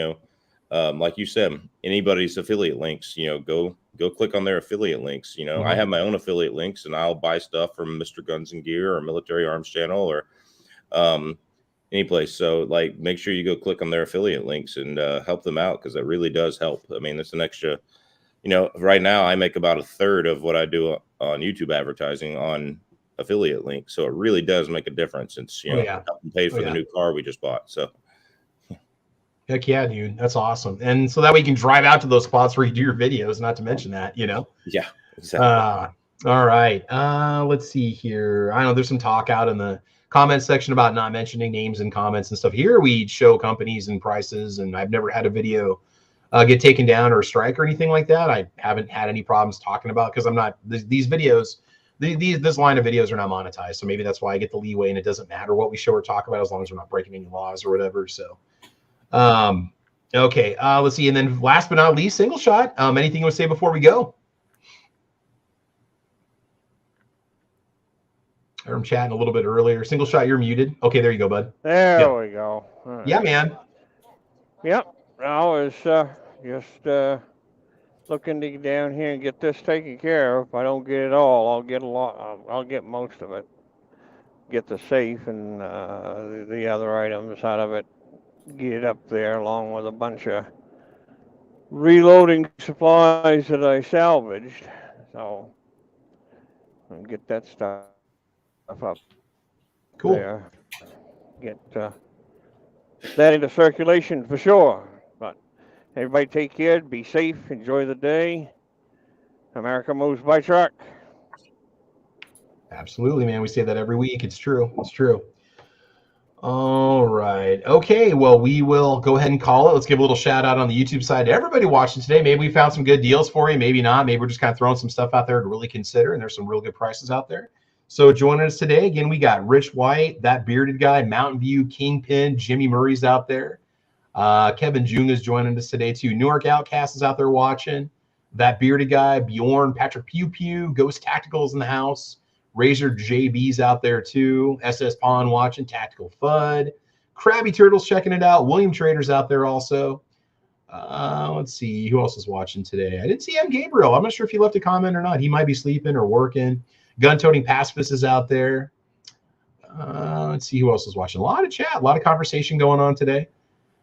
like you said, anybody's affiliate links, go click on their affiliate links. I have my own affiliate links, and I'll buy stuff from Mr. Guns and Gear or Military Arms Channel or any place. So like, make sure you go click on their affiliate links and help them out, because it really does help. I mean, it's an extra, right now I make about a third of what I do on YouTube advertising on affiliate links. So it really does make a difference since, helping pay for the new car we just bought. So. Heck yeah, dude. That's awesome. And so that way you can drive out to those spots where you do your videos, not to mention that, Yeah, exactly. All right. Let's see here. I know there's some talk out in the comment section about not mentioning names and comments and stuff. Here we show companies and prices, and I've never had a video get taken down or a strike or anything like that. I haven't had any problems talking about, because I'm not, these videos, this line of videos are not monetized. So maybe that's why I get the leeway, and it doesn't matter what we show or talk about as long as we're not breaking any laws or whatever. So. Okay, let's see. And then last but not least, single shot. Anything you want to say before we go? I'm chatting a little bit earlier. Single shot, you're muted. Okay, there you go, bud. There we go. Right. Yeah, man. Yep. I was just looking to get down here and get this taken care of. If I don't get it all, I'll get a lot. I'll get most of it. Get the safe and the other items out of it. Get it up there along with a bunch of reloading supplies that I salvaged. So I'll get that stuff up there. Get that into circulation for sure. But everybody take care, be safe, enjoy the day. America moves by truck. Absolutely, man. We say that every week. It's true. It's true. All right. Okay. Well, we will go ahead and call it. Let's give a little shout out on the YouTube side to everybody watching today. Maybe we found some good deals for you. Maybe not. Maybe we're just kind of throwing some stuff out there to really consider. And there's some real good prices out there. So joining us today, again, we got Rich White, that bearded guy, Mountain View, Kingpin, Jimmy Murray's out there. Kevin Jung is joining us today too. Newark Outcast is out there watching. That bearded guy, Bjorn, Patrick Pew Pew, Ghost Tacticals in the house. Razor JB's out there too. SS Pawn watching. Tactical Fud. Krabby Turtle's checking it out. William Trader's out there also. Let's see. Who else is watching today? I didn't see M. Gabriel. I'm not sure if he left a comment or not. He might be sleeping or working. Gun-toting pacifist is out there. Let's see who else is watching. A lot of chat. A lot of conversation going on today.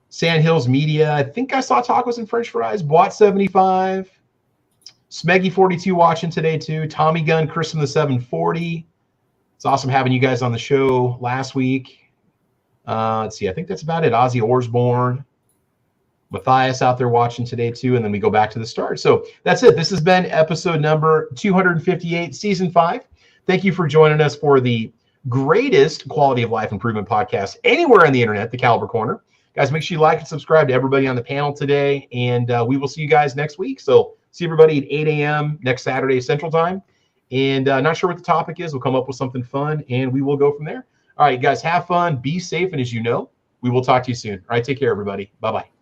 Sandhills Media. I think I saw tacos and french fries. Boat 75. Smeggy 42 watching today too. Tommy Gun, Chris from the 740. It's awesome having you guys on the show last week. Let's see. I think that's about it. Ozzy Orsborn. Matthias out there watching today too. And then we go back to the start. So that's it. This has been episode number 258, season 5. Thank you for joining us for the greatest quality of life improvement podcast anywhere on the internet, the Caliber Corner. Guys, make sure you like and subscribe to everybody on the panel today. And we will see you guys next week. So see everybody at 8 a.m. next Saturday Central Time. And not sure what the topic is. We'll come up with something fun, and we will go from there. All right, guys, have fun. Be safe. And as you know, we will talk to you soon. All right, take care, everybody. Bye-bye.